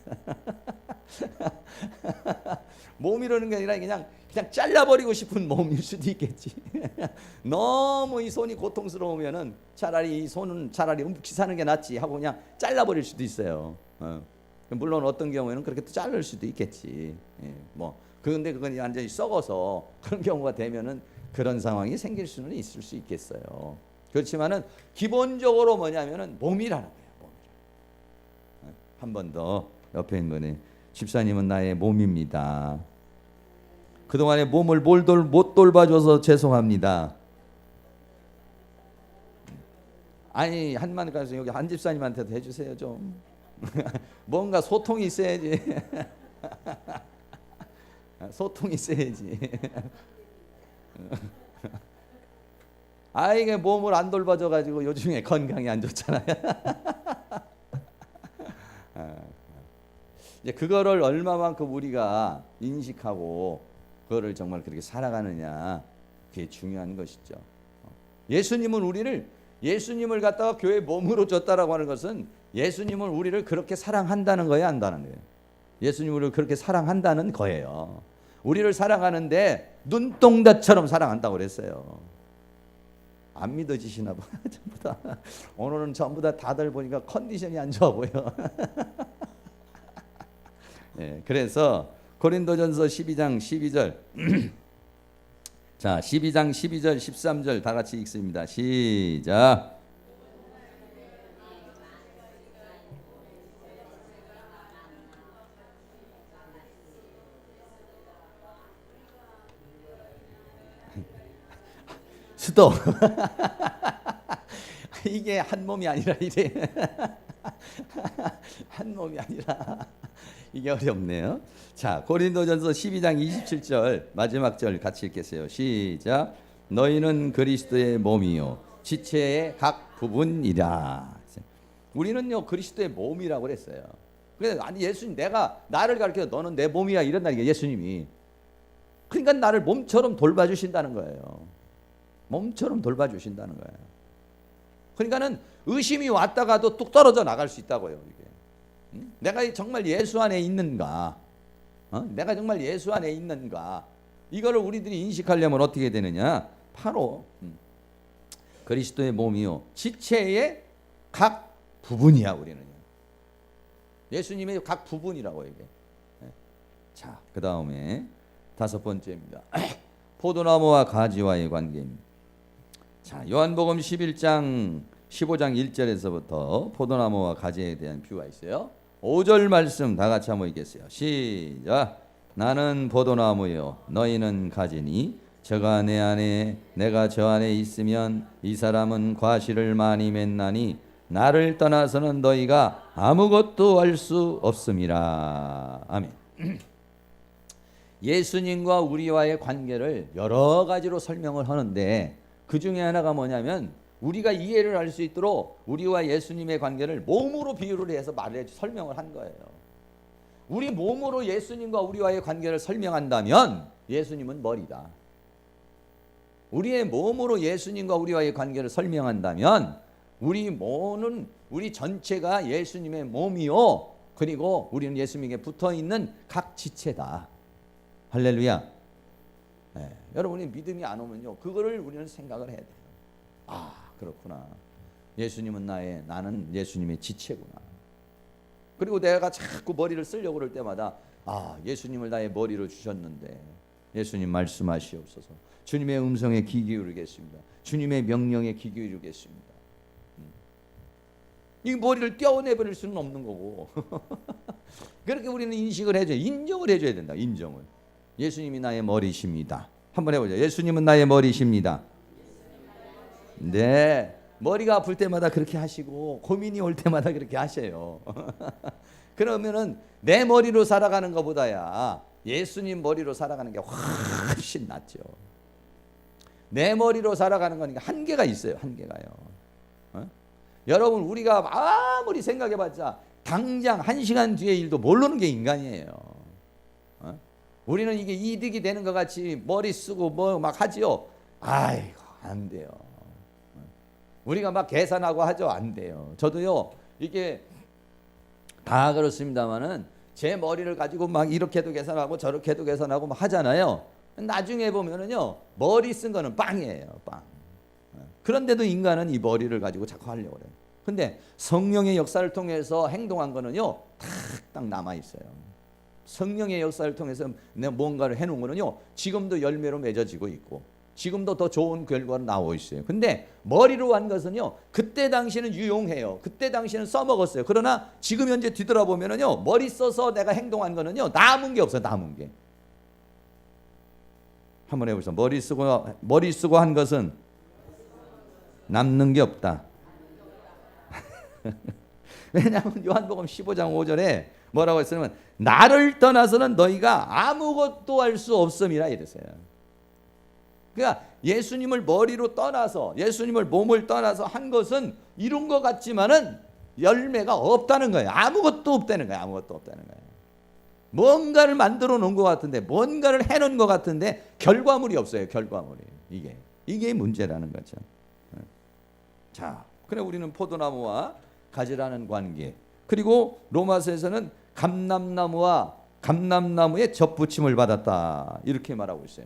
몸이라는 게 아니라 그냥 잘라버리고 싶은 몸일 수도 있겠지. 너무 이 손이 고통스러우면은 차라리 이 손은 차라리 움푹 사는 게 낫지 하고 그냥 잘라버릴 수도 있어요. 물론 어떤 경우에는 그렇게 또 자를 수도 있겠지. 그런데 그건 완전히 썩어서 그런 경우가 되면은 그런 상황이 생길 수는 있을 수 있겠어요. 그렇지만은 기본적으로 뭐냐면은 몸이라는 거예요. 한 번 더 옆에 있는 거네. 집사님은 나의 몸입니다. 그동안에 몸을 못 돌봐줘서 죄송합니다. 아니 한만 가서 여기 한 집사님한테도 해주세요 좀. 뭔가 소통이 있어야지. 소통이 있어야지. 이게 몸을 안 돌봐줘 가지고 요즘에 건강이 안 좋잖아요. 이제 그거를 얼마만큼 우리가 인식하고 그거를 정말 그렇게 살아가느냐, 그게 중요한 것이죠. 예수님을 갖다가 교회 몸으로 줬다라고 하는 것은 예수님은 우리를 그렇게 사랑한다는 거예요, 안다는 거예요. 예수님을 그렇게 사랑한다는 거예요. 우리를 사랑하는데 눈동자처럼 사랑한다고 그랬어요. 안 믿어지시나 봐. 전부 다 오늘은 전부 다 다들 보니까 컨디션이 안 좋아 보여. 그래서 고린도전서 12장 12절 자 12장 12절 13절 다 같이 읽습니다. 시작. 수도. 이게 한 몸이 아니라 이래. 한 몸이 아니라 이게 어렵네요. 자, 고린도전서 12장 27절 마지막 절 같이 읽겠어요. 시작. 너희는 그리스도의 몸이요 지체의 각 부분이라. 우리는요 그리스도의 몸이라고 그랬어요. 그래서 아니 예수님 내가 나를 가르쳐 너는 내 몸이야 이런다니까 예수님이. 그러니까 나를 몸처럼 돌봐주신다는 거예요. 몸처럼 돌봐주신다는 거예요. 그러니까는 의심이 왔다가도 뚝 떨어져 나갈 수 있다고요. 이게. 내가 정말 예수 안에 있는가? 내가 정말 예수 안에 있는가? 이거를 우리들이 인식하려면 어떻게 되느냐? 바로 그리스도의 몸이요 지체의 각 부분이야 우리는요. 예수님의 각 부분이라고 이게. 자, 그 다음에 5번째입니다. 포도나무와 가지와의 관계입니다. 자, 요한복음 11장 15장 1절에서부터 포도나무와 가지에 대한 비유가 있어요. 5절 말씀 다 같이 한번 읽겠어요. 시작. 나는 포도나무요 너희는 가지니 저가 내 안에 내가 저 안에 있으면 이 사람은 과실을 많이 맺나니 나를 떠나서는 너희가 아무것도 할 수 없음이라. 아멘. 예수님과 우리와의 관계를 여러 가지로 설명을 하는데 그 중에 하나가 뭐냐면 우리가 이해를 할 수 있도록 우리와 예수님의 관계를 몸으로 비유를 해서 설명을 한 거예요. 우리 몸으로 예수님과 우리와의 관계를 설명한다면 예수님은 머리다. 우리의 몸으로 예수님과 우리와의 관계를 설명한다면 우리 몸은 우리 전체가 예수님의 몸이요 그리고 우리는 예수님에게 붙어있는 각 지체다. 할렐루야. 네. 여러분이 믿음이 안 오면요 그거를 우리는 생각을 해야 돼요. 아 그렇구나. 예수님은 나는 예수님의 지체구나. 그리고 내가 자꾸 머리를 쓰려고 그럴 때마다 아 예수님을 나의 머리로 주셨는데 예수님 말씀하시옵소서. 주님의 음성에 귀 기울이겠습니다. 주님의 명령에 귀 기울이겠습니다. 이 머리를 떼어내버릴 수는 없는 거고 그렇게 우리는 인식을 해줘야 인정을 해줘야 된다. 인정을. 예수님이 나의 머리십니다. 한번 해보자. 예수님은 나의 머리십니다. 네, 머리가 아플 때마다 그렇게 하시고 고민이 올 때마다 그렇게 하셔요. 그러면은 내 머리로 살아가는 것보다야 예수님 머리로 살아가는 게 훨씬 낫죠. 내 머리로 살아가는 거니까 한계가 있어요. 한계가요. 여러분 우리가 아무리 생각해봤자 당장 1시간 뒤의 일도 모르는 게 인간이에요. 우리는 이게 이득이 되는 것 같이 머리 쓰고 뭐 막 하지요. 아이고 안 돼요. 우리가 막 계산하고 하죠. 안 돼요. 저도요 이게 다 그렇습니다만은 제 머리를 가지고 막 이렇게도 계산하고 저렇게도 계산하고 막 하잖아요. 나중에 보면은요 머리 쓴 거는 빵이에요. 빵. 그런데도 인간은 이 머리를 가지고 자꾸 하려고 그래요. 근데 성령의 역사를 통해서 행동한 거는요 딱 남아 있어요. 성령의 역사를 통해서 내가 뭔가를 해놓은 거는요 지금도 열매로 맺어지고 있고 지금도 더 좋은 결과로 나오고 있어요. 근데 머리로 한 것은요 그때 당시에는 유용해요. 그때 당시에는 써먹었어요. 그러나 지금 현재 뒤돌아보면은요 머리 써서 내가 행동한 거는요 남은 게 없어요. 남은 게. 한번 해보세요. 머리 쓰고 한 것은 남는 게 없다. 왜냐하면 요한복음 15장 5절에 뭐라고 했으면 나를 떠나서는 너희가 아무것도 할 수 없음이라 이랬어요. 그러니까 예수님을 머리로 떠나서 예수님을 몸을 떠나서 한 것은 이룬 것 같지만은 열매가 없다는 거예요. 아무것도 없다는 거예요. 아무것도 없다는 거예요. 뭔가를 만들어 놓은 것 같은데 뭔가를 해놓은 것 같은데 결과물이 없어요. 결과물이. 이게 문제라는 거죠. 자, 그래 우리는 포도나무와 가지라는 관계 그리고 로마서에서는 감람나무와 감람나무의 접붙임을 받았다 이렇게 말하고 있어요.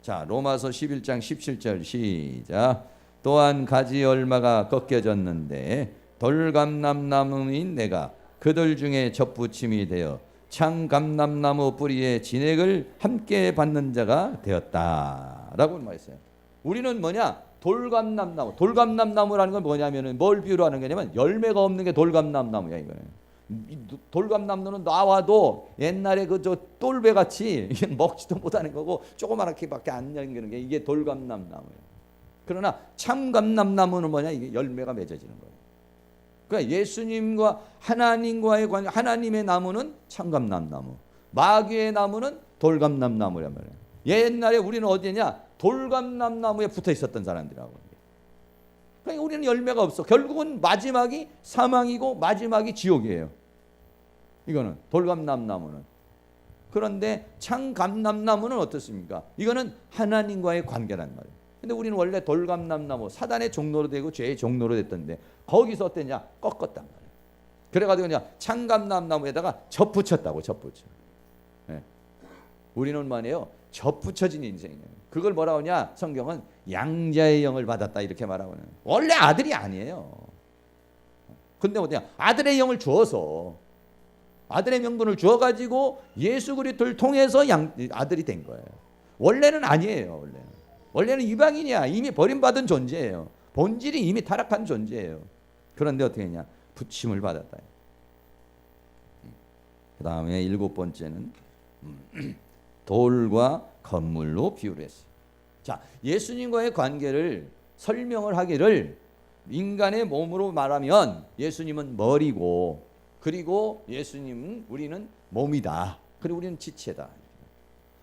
자, 로마서 11장 17절 시작. 또한 가지 열마가 꺾여졌는데 돌감람나무인 내가 그들 중에 접붙임이 되어 창감람나무 뿌리에 진액을 함께 받는 자가 되었다라고 말했어요. 우리는 뭐냐? 돌감람나무. 돌감람나무라는 건 뭐냐면은 뭘 비유로 하는 거냐면 열매가 없는 게 돌감람나무야 이거는. 돌감나무는 나와도 옛날에 그 저 똘배 같이 먹지도 못하는 거고 조그맣게밖에 안 연기는 게 이게 돌감나무예요. 그러나 참 감람나무는 뭐냐? 이게 열매가 맺어지는 거예요. 그러니까 예수님과 하나님과의 관계, 하나님의 나무는 참 감람나무, 마귀의 나무는 돌감람나무란 말이에요. 옛날에 우리는 어디냐? 돌감람나무에 붙어 있었던 사람들이라고. 그러니까 우리는 열매가 없어. 결국은 마지막이 사망이고 마지막이 지옥이에요. 이거는 돌감람나무는. 그런데 참감람나무는 어떻습니까? 이거는 하나님과의 관계란 말이에요. 근데 우리는 원래 돌감람나무, 사단의 종로로 되고 죄의 종로로 됐던데 거기서 어땠냐? 꺾었단 말이에요. 그래가지고 그냥 참감람나무에다가 접붙였다고. 접붙여. 네. 우리는 말이에요, 접붙여진 인생이에요. 그걸 뭐라고 하냐? 성경은 양자의 영을 받았다 이렇게 말하고 있는. 원래 아들이 아니에요. 근데 어때요? 아들의 영을 주어서, 아들의 명분을 주어가지고 예수 그리스도를 통해서 아들이 된 거예요. 원래는 아니에요. 원래는 이방인이야. 이미 버림받은 존재예요. 본질이 이미 타락한 존재예요. 그런데 어떻게 했냐? 부침을 받았다. 그 다음에 7번째는 돌과 건물로 비유를 했어요. 자, 예수님과의 관계를 설명을 하기를 인간의 몸으로 말하면 예수님은 머리고, 그리고 예수님은, 우리는 몸이다. 그리고 우리는 지체다.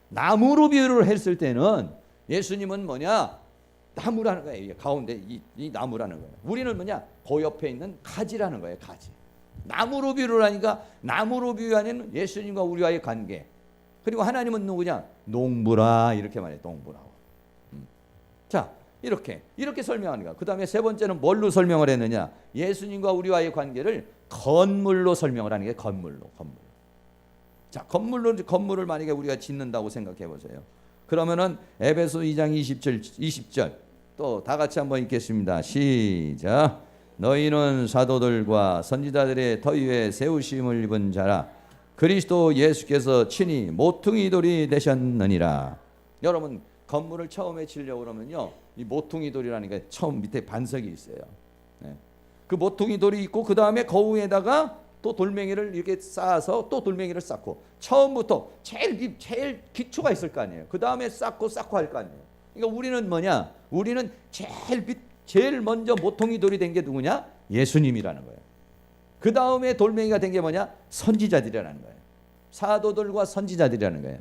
나무로 비유를 했을 때는 예수님은 뭐냐? 나무라는 거예요. 가운데 이 나무라는 거예요. 우리는 뭐냐? 그 옆에 있는 가지라는 거예요. 가지. 나무로 비유를 하니까, 나무로 비유하는 예수님과 우리와의 관계. 그리고 하나님은 누구냐? 농부라 이렇게 말해요. 농부라고. 자, 이렇게 설명하는 거야. 그 다음에 세 번째는 뭘로 설명을 했느냐? 예수님과 우리와의 관계를 건물로 설명을 하는 게 건물로. 자, 건물을 만약에 우리가 짓는다고 생각해 보세요. 그러면은 에베소 2장 20절 또 다 같이 한번 읽겠습니다. 시작. 너희는 사도들과 선지자들의 터 위에 세우심을 입은 자라. 그리스도 예수께서 친히 모퉁이 돌이 되셨느니라. 여러분, 건물을 처음에 지려고 그러면요, 이 모퉁이 돌이라는 게 처음 밑에 반석이 있어요. 네. 그 모퉁이 돌이 있고 그 다음에 그 위에다가 또 돌멩이를 이렇게 쌓아서 또 돌멩이를 쌓고, 처음부터 제일 기초가 있을 거 아니에요. 그 다음에 쌓고 할 거 아니에요. 그러니까 우리는 뭐냐? 우리는 제일 먼저 모퉁이 돌이 된 게 누구냐? 예수님이라는 거예요. 그 다음에 돌멩이가 된 게 뭐냐? 선지자들이라는 거예요. 사도들과 선지자들이라는 거예요.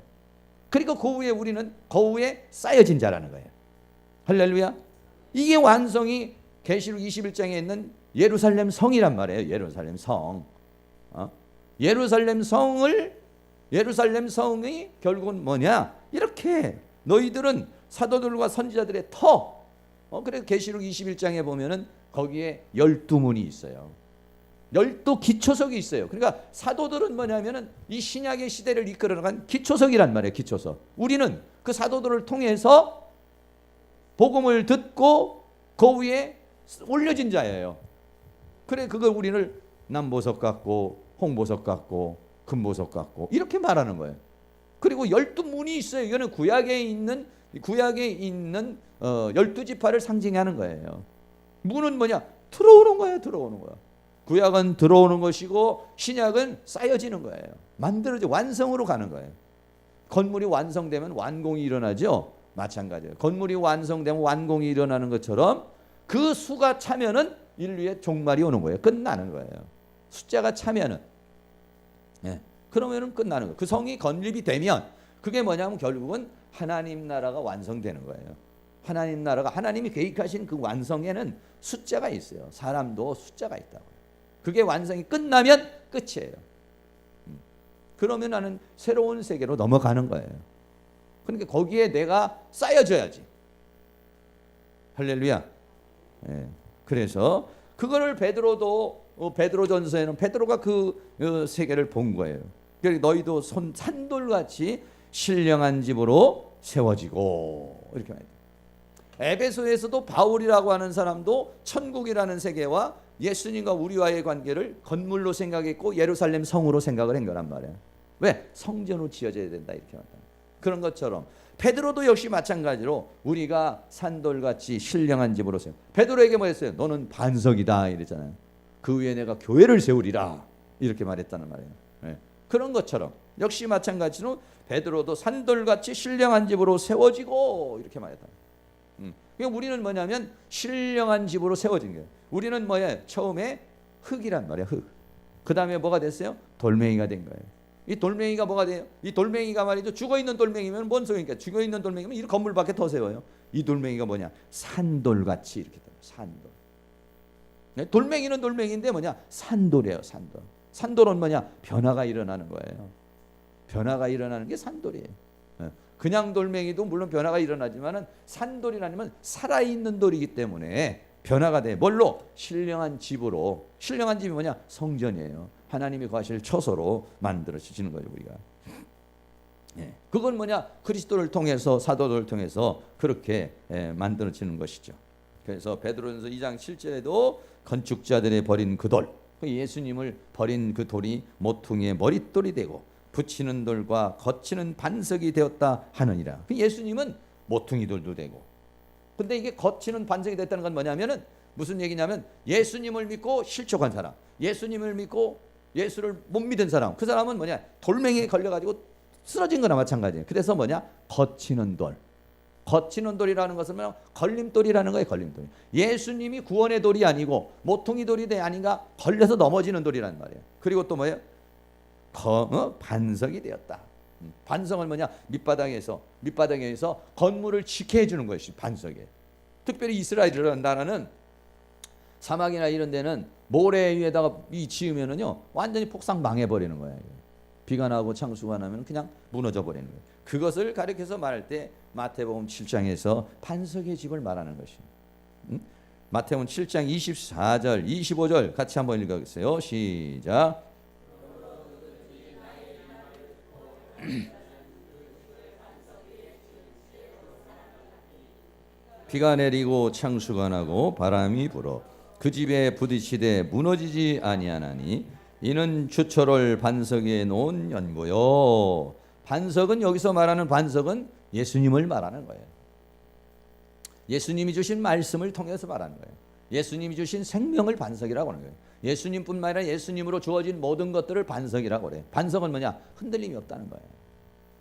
그리고 그 위에 우리는 그 위에 쌓여진 자라는 거예요. 할렐루야. 이게 완성이 계시록 21장에 있는 예루살렘 성이란 말이에요. 예루살렘 성. 예루살렘 성이 결국은 뭐냐? 이렇게 너희들은 사도들과 선지자들의 터. 그래서 계시록 21장에 보면은 거기에 12문이 있어요. 12기초석이 있어요. 그러니까 사도들은 뭐냐면은 이 신약의 시대를 이끌어나간 기초석이란 말이에요. 기초석. 우리는 그 사도들을 통해서 복음을 듣고 그 위에 올려진 자예요. 그래, 그걸 우리를 남보석 같고 홍보석 같고 금보석 같고 이렇게 말하는 거예요. 그리고 12문이 있어요. 이거는 구약에 있는 12지파를 상징하는 거예요. 문은 뭐냐? 들어오는 거예요. 구약은 들어오는 것이고 신약은 쌓여지는 거예요. 만들어져 완성으로 가는 거예요. 건물이 완성되면 완공이 일어나죠. 마찬가지예요. 건물이 완성되면 완공이 일어나는 것처럼 그 수가 차면은 인류의 종말이 오는 거예요. 끝나는 거예요. 숫자가 차면은, 그러면은 끝나는 거예요. 그 성이 건립이 되면 그게 뭐냐면 결국은 하나님 나라가 완성되는 거예요. 하나님 나라가, 하나님이 계획하신 그 완성에는 숫자가 있어요. 사람도 숫자가 있다고. 그게 완성이 끝나면 끝이에요. 그러면 나는 새로운 세계로 넘어가는 거예요. 그러니까 거기에 내가 쌓여져야지. 할렐루야. 그래서 그거를 베드로전서에는 베드로가 그 세계를 본 거예요. 그러니까 너희도 산돌같이 신령한 집으로 세워지고 이렇게 말해요. 에베소에서도 바울이라고 하는 사람도 천국이라는 세계와 예수님과 우리와의 관계를 건물로 생각했고 예루살렘 성으로 생각을 한 거란 말이에요. 왜? 성전으로 지어져야 된다 이렇게 말합니다. 그런 것처럼 베드로도 역시 마찬가지로 우리가 산돌같이 신령한 집으로 세워. 베드로에게 뭐 했어요? 너는 반석이다 이랬잖아요. 그 위에 내가 교회를 세우리라 이렇게 말했다는 말이에요. 그런 것처럼 역시 마찬가지로 베드로도 산돌같이 신령한 집으로 세워지고 이렇게 말했다. 그러니까 우리는 뭐냐면 신령한 집으로 세워진 거예요. 우리는 뭐예요? 처음에 흙이란 말이야. 흙. 그 다음에 뭐가 됐어요? 돌멩이가 된 거예요. 이 돌멩이가 뭐가 돼요? 이 돌멩이가 말이죠. 죽어있는 돌멩이면 뭔 소리입니까? 죽어있는 돌멩이면 이 건물밖에 더 세워요. 이 돌멩이가 뭐냐? 산돌같이 이렇게 돼요. 산돌. 돌멩이는 돌멩이인데 뭐냐? 산돌이에요. 산돌. 산돌은 뭐냐? 변화가 일어나는 거예요. 변화가 일어나는 게 산돌이에요. 그냥 돌멩이도 물론 변화가 일어나지만은 산돌이라면 살아있는 돌이기 때문에 변화가 돼. 뭘로? 신령한 집으로. 신령한 집이 뭐냐? 성전이에요. 하나님이 거하실 처소로 만들어지는 거예요, 우리가. 예. 그건 뭐냐? 그리스도를 통해서, 사도들을 통해서 그렇게 만들어지는 것이죠. 그래서 베드로전서 2장 7절에도 건축자들의 버린 그 돌, 예수님을 버린 그 돌이 모퉁이의 머릿돌이 되고 붙이는 돌과 거치는 반석이 되었다 하느니라. 예수님은 모퉁이 돌도 되고, 근데 이게 거치는 반석이 됐다는 건 뭐냐면은 무슨 얘기냐면 예수님을 믿고 실족한 사람, 예수님을 믿고 예수를 못 믿은 사람, 그 사람은 뭐냐? 돌멩이에 걸려가지고 쓰러진 거나 마찬가지예요. 그래서 뭐냐? 거치는 돌. 거치는 돌이라는 것은 뭐냐? 걸림돌이라는 거예요. 걸림돌. 예수님이 구원의 돌이 아니고 모퉁이 돌이 아닌가? 걸려서 넘어지는 돌이란 말이에요. 그리고 또 뭐예요? 반석이 되었다. 반석은 뭐냐? 밑바닥에서 건물을 지켜해 주는 것이 반석이에요. 특별히 이스라엘이라는 나라는 사막이나 이런 데는 모래 위에다가 이 지으면은요 완전히 폭삭 망해버리는 거예요. 비가 나고 창수가 나면 그냥 무너져 버리는 거예요. 그것을 가리켜서 말할 때 마태복음 7장에서 반석의 집을 말하는 것입니다. 마태복음 7장 24절, 25절 같이 한번 읽어보세요. 시작. 비가 내리고 창수가 나고 바람이 불어 그 집에 부딪히되 무너지지 아니하나니 이는 주철을 반석 위에 놓은 연고요. 반석은 여기서 말하는 반석은 예수님을 말하는 거예요. 예수님이 주신 말씀을 통해서 말하는 거예요. 예수님이 주신 생명을 반석이라고 하는 거예요. 예수님뿐만 아니라 예수님으로 주어진 모든 것들을 반석이라고 그래요. 반석은 뭐냐? 흔들림이 없다는 거예요.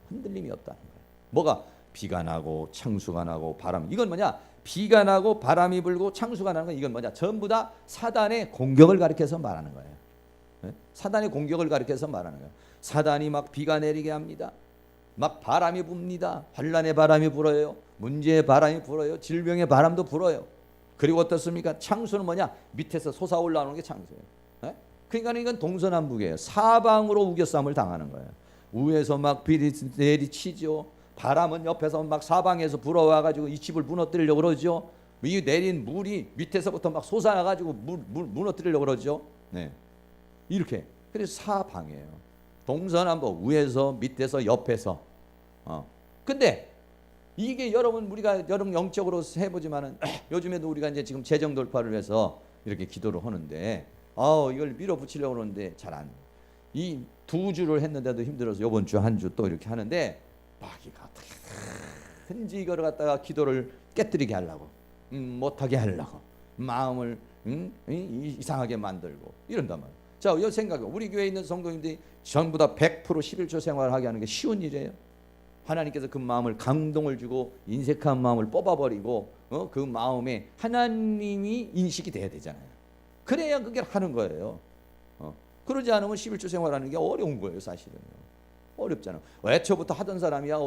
흔들림이 없다는 거예요. 뭐가? 비가 나고 창수가 나고 바람. 이건 뭐냐? 비가 나고 바람이 불고 창수가 나는 건 이건 뭐냐? 전부 다 사단의 공격을 가리켜서 말하는 거예요. 네? 사단의 공격을 가리켜서 말하는 거예요. 사단이 막 비가 내리게 합니다. 막 바람이 붑니다. 환란의 바람이 불어요. 문제의 바람이 불어요. 질병의 바람도 불어요. 그리고 어떻습니까? 창수는 뭐냐? 밑에서 솟아올라오는 게 창수예요. 네? 그러니까 이건 동서남북이에요. 사방으로 우겨쌈을 당하는 거예요. 위에서 막 비리 내리치죠. 바람은 옆에서 막 사방에서 불어와가지고 이 집을 무너뜨리려고 그러죠. 이 내린 물이 밑에서부터 막 솟아나가지고 무너뜨리려고 그러죠. 네, 이렇게. 그래서 사방이에요. 동서남북, 위에서 밑에서 옆에서. 근데 이게 여러분 우리가 여러분 영적으로 해보지만은 요즘에도 우리가 이제 지금 재정 돌파를 위해서 이렇게 기도를 하는데 이걸 밀어붙이려고 그러는데 잘 안. 이 2주를 했는데도 힘들어서 이번 주 한 주 또 이렇게 하는데 마귀가 어떻게든지 이거를 갖다가 기도를 깨뜨리게 하려고 못하게 하려고 마음을 이상하게 만들고 이런단 말이에요. 자, 이 생각해. 우리 교회에 있는 성도님들이 전부 다 100% 11조 생활을 하게 하는 게 쉬운 일이에요. 하나님께서 그 마음을 감동을 주고 인색한 마음을 뽑아버리고 그 마음에 하나님이 인식이 돼야 되잖아요. 그래야 그게 하는 거예요. 그러지 않으면 11조 생활하는 게 어려운 거예요. 사실은 어렵잖아. 애초부터 하던 사람이야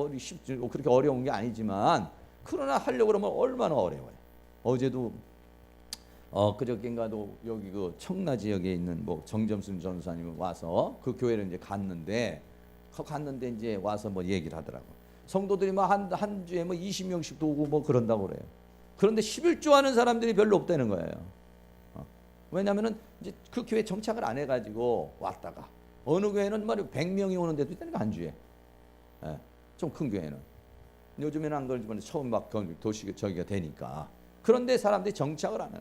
그렇게 어려운 게 아니지만 그러나 하려고 그러면 얼마나 어려워요. 어제도 그저께인가도 여기 그 청라 지역에 있는 뭐 정점순 전사님이 와서 그 교회를 이제 갔는데 이제 와서 뭐 얘기를 하더라고. 성도들이 뭐 한 주에 뭐 20명씩도 오고 뭐 그런다고 그래요. 그런데 11조 하는 사람들이 별로 없다는 거예요. 왜냐면은 이제 그 교회 정착을 안 해가지고 왔다가 어느 교회는 말이야 100명이 오는 데도 있다니까 한 주에. 좀 큰 교회는 요즘에는 안 그러지만 처음 막 도시 저기가 되니까. 그런데 사람들이 정착을 안 해요.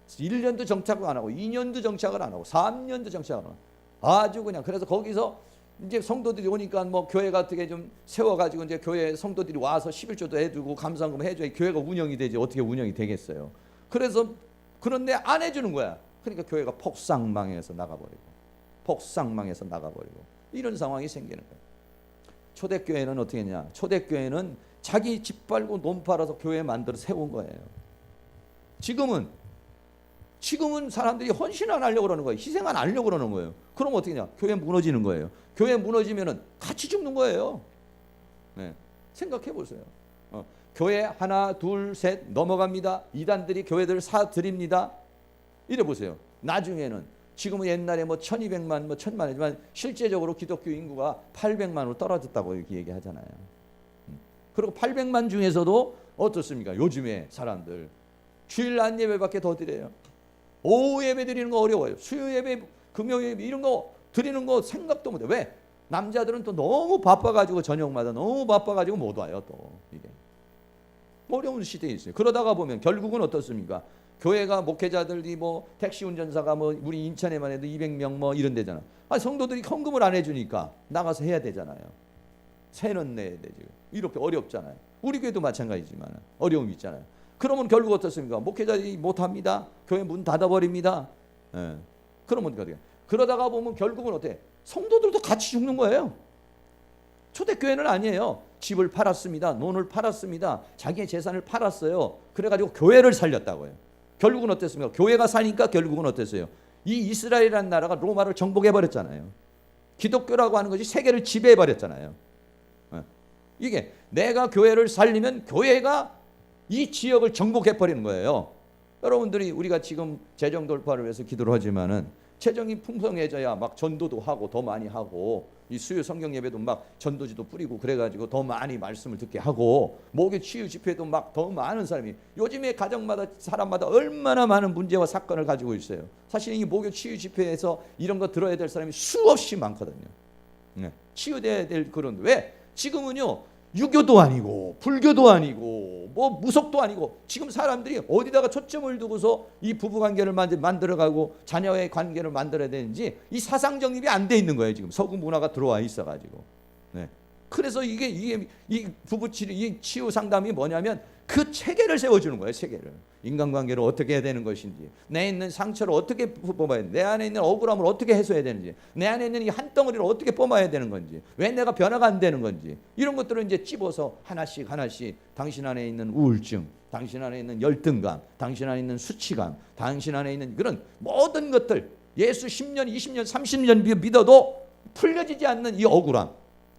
1년도 정착을 안 하고 2년도 정착을 안 하고 3년도 정착을 안 하고 아주 그냥. 그래서 거기서 이제 성도들이 오니까 뭐 교회 같은 게 좀 세워가지고 이제 교회 성도들이 와서 11조도 해주고 감사금 해줘야 교회가 운영이 되지. 어떻게 운영이 되겠어요. 그래서 그런데 안 해주는 거야. 그러니까 교회가 폭삭망해서 나가버리고 이런 상황이 생기는 거예요. 초대교회는 어떻게 했냐? 초대교회는 자기 집 팔고 논 팔아서 교회 만들어 세운 거예요. 지금은 사람들이 헌신 안 하려고 그러는 거예요. 희생 안 하려고 그러는 거예요. 그럼 어떻게 되냐? 교회 무너지는 거예요. 교회 무너지면은 같이 죽는 거예요. 네. 생각해 보세요. 교회 하나, 둘, 셋 넘어갑니다. 이단들이 교회들 사들입니다. 이래 보세요. 나중에는 지금은 옛날에 뭐 1200만, 뭐 1000만이지만 실제적으로 기독교 인구가 800만으로 떨어졌다고 이렇게 얘기하잖아요. 그리고 800만 중에서도 어떻습니까? 요즘에 사람들 주일 날 예배밖에 더 드려요. 오후 예배 드리는 거 어려워요. 수요 예배, 금요 예배 이런 거 드리는 거 생각도 못해. 왜? 남자들은 또 너무 바빠가지고 저녁마다 너무 바빠가지고 못 와요. 또 이게 어려운 시대에 있어요. 그러다가 보면 결국은 어떻습니까? 교회가 목회자들이 뭐 택시 운전사가 뭐 우리 인천에만 해도 200명 뭐 이런 데잖아. 성도들이 헌금을 안 해주니까 나가서 해야 되잖아요. 세는 내야 되지. 이렇게 어렵잖아요. 우리 교회도 마찬가지지만 어려움이 있잖아요. 그러면 결국 어떻습니까? 목회자들이 못합니다. 교회 문 닫아버립니다. 예. 그러면 어떻게? 그러다가 보면 결국은 어때? 성도들도 같이 죽는 거예요. 초대교회는 아니에요. 집을 팔았습니다. 논을 팔았습니다. 자기의 재산을 팔았어요. 그래가지고 교회를 살렸다고요. 결국은 어땠습니까? 교회가 사니까 결국은 어땠어요? 이 이스라엘이라는 나라가 로마를 정복해버렸잖아요. 기독교라고 하는 것이 세계를 지배해버렸잖아요. 이게 내가 교회를 살리면 교회가 이 지역을 정복해버리는 거예요. 여러분들이 우리가 지금 재정 돌파를 위해서 기도를 하지만은 재정이 풍성해져야 막 전도도 하고 더 많이 하고 이 수요 성경 예배도 막 전도지도 뿌리고 그래가지고 더 많이 말씀을 듣게 하고 목요 치유 집회도 막 더 많은 사람이 요즘에 가정마다 사람마다 얼마나 많은 문제와 사건을 가지고 있어요. 사실 이 목요 치유 집회에서 이런 거 들어야 될 사람이 수없이 많거든요. 네. 치유돼야 될 그런 왜 지금은요 유교도 아니고 불교도 아니고 뭐 무속도 아니고 지금 사람들이 어디다가 초점을 두고서 이 부부관계를 만들어가고 자녀의 관계를 만들어야 되는지 이 사상 정립이 안 돼 있는 거예요. 지금 서구 문화가 들어와 있어가지고. 네. 그래서 이게 이 부부 치료, 이 치유 상담이 뭐냐면 그 체계를 세워주는 거예요. 체계를. 인간관계를 어떻게 해야 되는 것인지, 내 있는 상처를 어떻게 뽑아야 되는지, 내 안에 있는 억울함을 어떻게 해소해야 되는지, 내 안에 있는 이 한 덩어리를 어떻게 뽑아야 되는 건지, 왜 내가 변화가 안 되는 건지 이런 것들을 이제 찝어서 하나씩 당신 안에 있는 우울증, 당신 안에 있는 열등감, 당신 안에 있는 수치감, 당신 안에 있는 그런 모든 것들 예수 10년, 20년, 30년 믿어도 풀려지지 않는 이 억울함,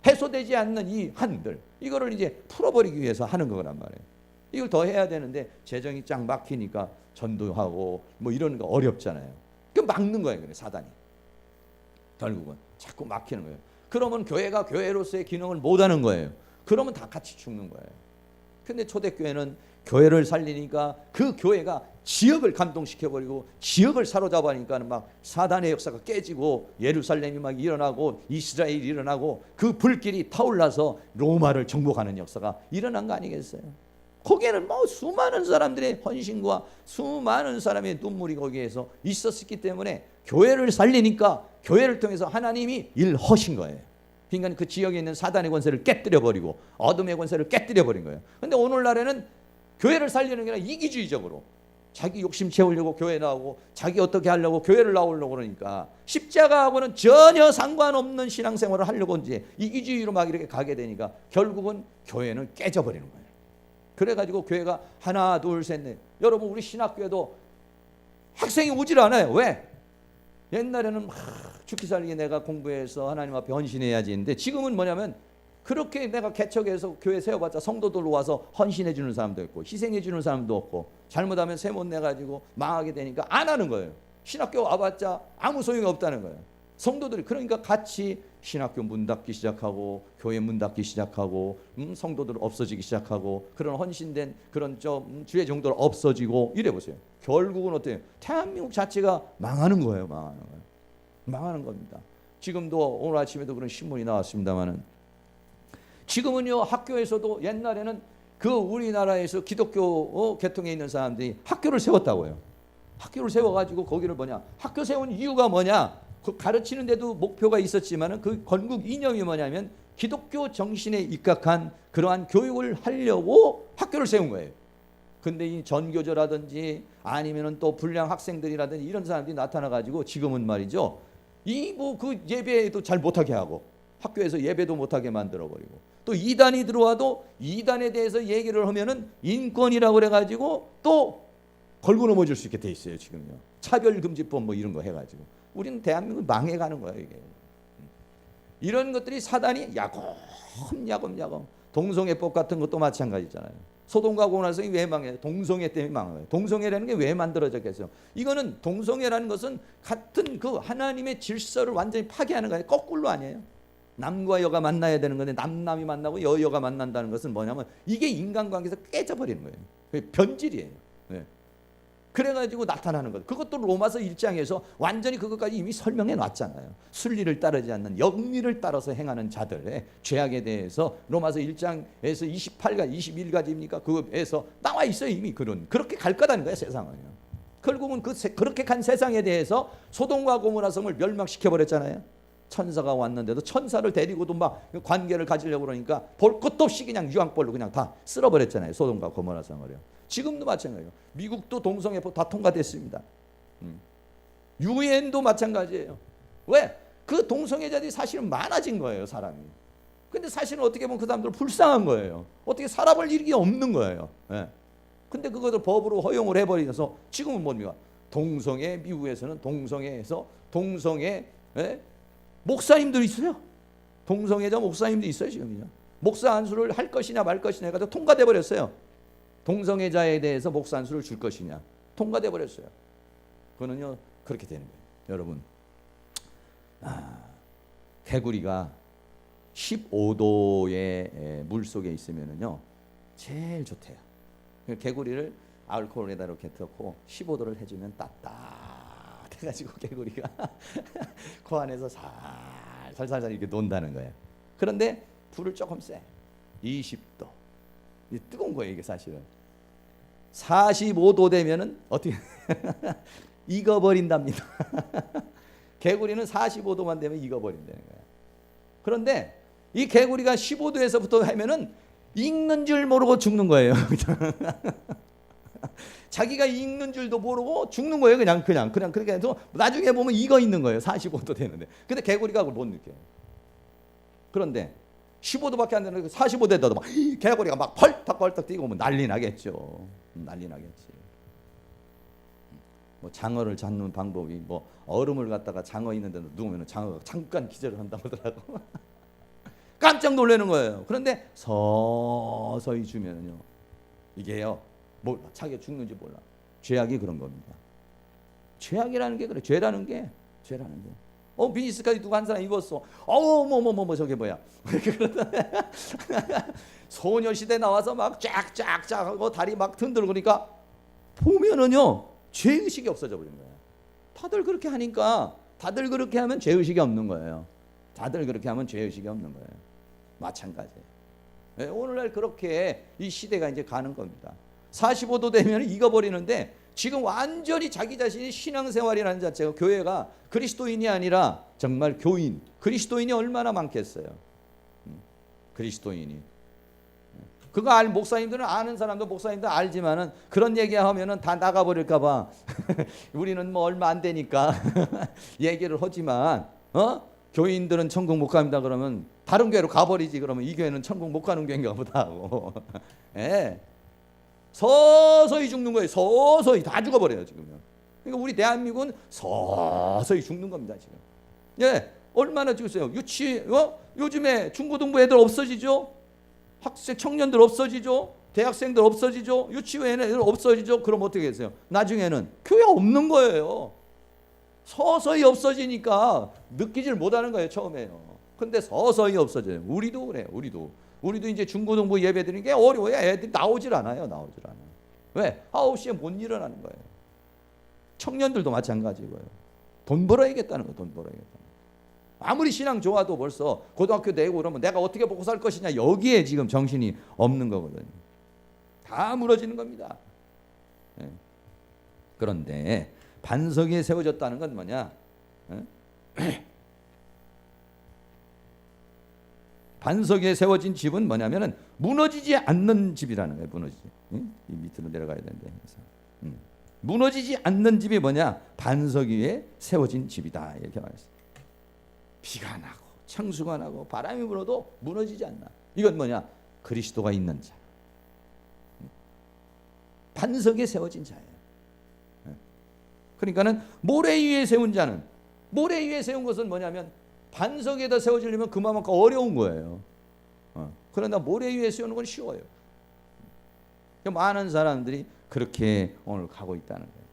해소되지 않는 이 한들 이거를 이제 풀어버리기 위해서 하는 거란 말이에요. 이걸 더 해야 되는데 재정이 쫙 막히니까 전도하고 뭐 이런 거 어렵잖아요. 그 막는 거예요, 그래 사단이. 결국은 자꾸 막히는 거예요. 그러면 교회가 교회로서의 기능을 못하는 거예요. 그러면 다 같이 죽는 거예요. 근데 초대교회는 교회를 살리니까 그 교회가 지역을 감동시켜버리고 지역을 사로잡으니까는 막 사단의 역사가 깨지고 예루살렘이 막 일어나고 이스라엘이 일어나고 그 불길이 타올라서 로마를 정복하는 역사가 일어난 거 아니겠어요? 거기에는 뭐 수많은 사람들의 헌신과 수많은 사람의 눈물이 거기에서 있었기 때문에 교회를 살리니까 교회를 통해서 하나님이 일하신 거예요. 그러니까 그 지역에 있는 사단의 권세를 깨뜨려버리고 어둠의 권세를 깨뜨려버린 거예요. 그런데 오늘날에는 교회를 살리는 게 아니라 이기주의적으로 자기 욕심 채우려고 교회 나오고 자기 어떻게 하려고 교회를 나오려고 그러니까 십자가하고는 전혀 상관없는 신앙생활을 하려고 이제 이기주의로 막 이렇게 가게 되니까 결국은 교회는 깨져버리는 거예요. 그래가지고 교회가 하나 둘 셋 넷 여러분 우리 신학교에도 학생이 오질 않아요. 왜? 옛날에는 막 죽기 살기 내가 공부해서 하나님 앞에 헌신해야지 했는데 지금은 뭐냐면 그렇게 내가 개척해서 교회 세워봤자 성도들 와서 헌신해 주는 사람도 있고 희생해 주는 사람도 없고 잘못하면 세못 내가지고 망하게 되니까 안 하는 거예요. 신학교 와봤자 아무 소용이 없다는 거예요. 성도들이 그러니까 같이 신학교 문 닫기 시작하고 교회 문 닫기 시작하고 성도들 없어지기 시작하고 그런 헌신된 그런 주의 종들 없어지고 이래 보세요. 결국은 어때요? 대한민국 자체가 망하는 거예요. 망하는 겁니다. 지금도 오늘 아침에도 그런 신문이 나왔습니다만은 지금은요 학교에서도 옛날에는 그 우리나라에서 기독교 계통에 있는 사람들이 학교를 세웠다고요. 학교를 세워가지고 거기를 뭐냐? 학교 세운 이유가 뭐냐? 그 가르치는 데도 목표가 있었지만은 그 건국 이념이 뭐냐면 기독교 정신에 입각한 그러한 교육을 하려고 학교를 세운 거예요. 근데 이 전교조라든지 아니면은 또 불량 학생들이라든지 이런 사람들이 나타나 가지고 지금은 말이죠. 이 뭐 그 예배도 잘 못하게 하고 학교에서 예배도 못하게 만들어버리고, 또 이단이 들어와도 이단에 대해서 얘기를 하면은 인권이라고 그래가지고 또 걸고 넘어질 수 있게 돼 있어요. 지금요. 차별금지법 뭐 이런 거 해가지고 우리는 대한민국 망해가는 거예요. 이게 이런 것들이 사단이 야금 동성애법 같은 것도 마찬가지잖아요. 소돔과 고모라성이 왜 망해요? 동성애 때문에 망해요. 동성애라는 게 왜 만들어졌겠어요? 이거는 동성애라는 것은 같은 그 하나님의 질서를 완전히 파괴하는 거예요. 거꾸로 아니에요. 남과 여가 만나야 되는 건데 남남이 만나고 여여가 만난다는 것은 뭐냐면 이게 인간관계에서 깨져버리는 거예요. 그게 변질이에요. 네. 그래가지고 나타나는 것. 그것도 로마서 1장에서 완전히 그것까지 이미 설명해 놨잖아요. 순리를 따르지 않는 영리를 따라서 행하는 자들의 죄악에 대해서 로마서 1장에서 28가지 21가지입니까? 그거에서 나와 있어요. 이미 그렇게 갈 거라는 거예요. 세상은요. 결국은 그렇게 간 세상에 대해서 소돔과 고모라 성을 멸망시켜 버렸잖아요. 천사가 왔는데도 천사를 데리고도 막 관계를 가지려고 그러니까 볼 것도 없이 그냥 유황벌로 그냥 다 쓸어버렸잖아요. 소돔과 고모라 성을요. 지금도 마찬가지예요. 미국도 동성애법 다 통과됐습니다. 유엔도 마찬가지예요. 왜? 그 동성애자들이 사실은 많아진 거예요. 사람이. 근데 사실은 어떻게 보면 그 사람들 불쌍한 거예요. 어떻게 살아볼 일이 없는 거예요. 예. 근데 그것을 법으로 허용을 해버려서 지금은 뭡니까? 동성애, 미국에서는 동성애에서 동성애, 예? 목사님들이 있어요. 동성애자 목사님도 있어요. 지금요. 목사 안수를 할 것이냐 말 것이냐 해가지고 통과돼 버렸어요. 동성애자에 대해서 목사 안수를 줄 것이냐 통과돼 버렸어요. 그거는요 그렇게 되는 거예요. 여러분, 개구리가 15도의 물 속에 있으면은요 제일 좋대요. 개구리를 알코올에다 이렇게 넣고 15도를 해주면 따뜻해가지고 개구리가 그 안에서 살살 이렇게 논다는 거예요. 그런데 불을 조금 세 20도 뜨거운 거예요. 이게 사실은 45도 되면은 어떻게 익어버린답니다. 개구리는 45도만 되면 익어버린다는 거예요. 그런데 이 개구리가 15도에서부터 하면은 익는 줄 모르고 죽는 거예요. 자기가 익는 줄도 모르고 죽는 거예요. 그냥 그렇게 해서 나중에 보면 익어 있는 거예요. 45도 되는데. 근데 개구리가 그걸 못 느껴요. 그런데 15도밖에 안 되는데 45도에다도 막 개구리가 막 펄떡펄떡 뛰고 뭐 난리 나겠죠. 난리 나겠지. 뭐 장어를 잡는 방법이 뭐 얼음을 갖다가 장어 있는 데도 누우면 장어가 잠깐 기절을 한다고 하더라고. 깜짝 놀라는 거예요. 그런데 서서히 주면요 이게요 몰라. 자기가 죽는지 몰라. 죄악이 그런 겁니다. 죄악이라는 게 그래. 죄라는 게. 비즈니스까지 누가 한 사람 입었어. 뭐 저게 뭐야. 소녀시대 나와서 막 쫙쫙쫙 하고 다리 막 흔들고 그러니까 보면은요 죄의식이 없어져 버리는 거예요. 다들 그렇게 하니까 다들 그렇게 하면 죄의식이 없는 거예요. 다들 그렇게 하면 죄의식이 없는 거예요. 마찬가지예요. 네, 오늘날 그렇게 이 시대가 이제 가는 겁니다. 45도 되면 익어버리는데 지금 완전히 자기 자신이 신앙생활이라는 자체가 교회가 그리스도인이 아니라 정말 교인, 그리스도인이 얼마나 많겠어요. 그리스도인이. 그거 목사님들은 아는 사람도 목사님들 알지만은 그런 얘기하면은 다 나가버릴까 봐 우리는 뭐 얼마 안 되니까 얘기를 하지만 교인들은 천국 못 갑니다 그러면 다른 교회로 가버리지. 그러면 이 교회는 천국 못 가는 교회인가 보다 하고. 예. 서서히 죽는 거예요. 서서히 다 죽어버려요 지금요. 그러니까 우리 대한민국은 서서히 죽는 겁니다 지금. 예, 얼마나 죽었어요. 요즘에 중고등부 애들 없어지죠. 학생 청년들 없어지죠. 대학생들 없어지죠. 유치원 애들 없어지죠. 그럼 어떻게 했어요? 나중에는 교회 없는 거예요. 서서히 없어지니까 느끼질 못하는 거예요 처음에요. 근데 서서히 없어져요. 우리도 그래요. 우리도 이제 중고등부 예배 드리는 게 어려워요. 애들이 나오질 않아요. 왜? 9시에 못 일어나는 거예요. 청년들도 마찬가지고요. 돈 벌어야겠다는 거예요. 돈 벌어야겠다. 아무리 신앙 좋아도 벌써 고등학교 내고 그러면 내가 어떻게 먹고 살 것이냐 여기에 지금 정신이 없는 거거든요. 다 무너지는 겁니다. 네. 그런데 반석 위에 세워졌다는 건 뭐냐? 반석 위에 세워진 집은 뭐냐면은 무너지지 않는 집이라는 거예요. 무너지지. 이 밑으로 내려가야 되는데. 무너지지 않는 집이 뭐냐? 반석 위에 세워진 집이다. 이렇게 말했어요. 비가 나고 창수가 나고 바람이 불어도 무너지지 않나. 이건 뭐냐? 그리스도가 있는 자, 반석에 세워진 자예요. 그러니까는 모래 위에 세운 자는, 모래 위에 세운 것은 뭐냐면 반석에다 세워지려면 그만큼 어려운 거예요. 그러나 모래 위에 세우는 건 쉬워요. 많은 사람들이 그렇게 오늘 가고 있다는 거예요.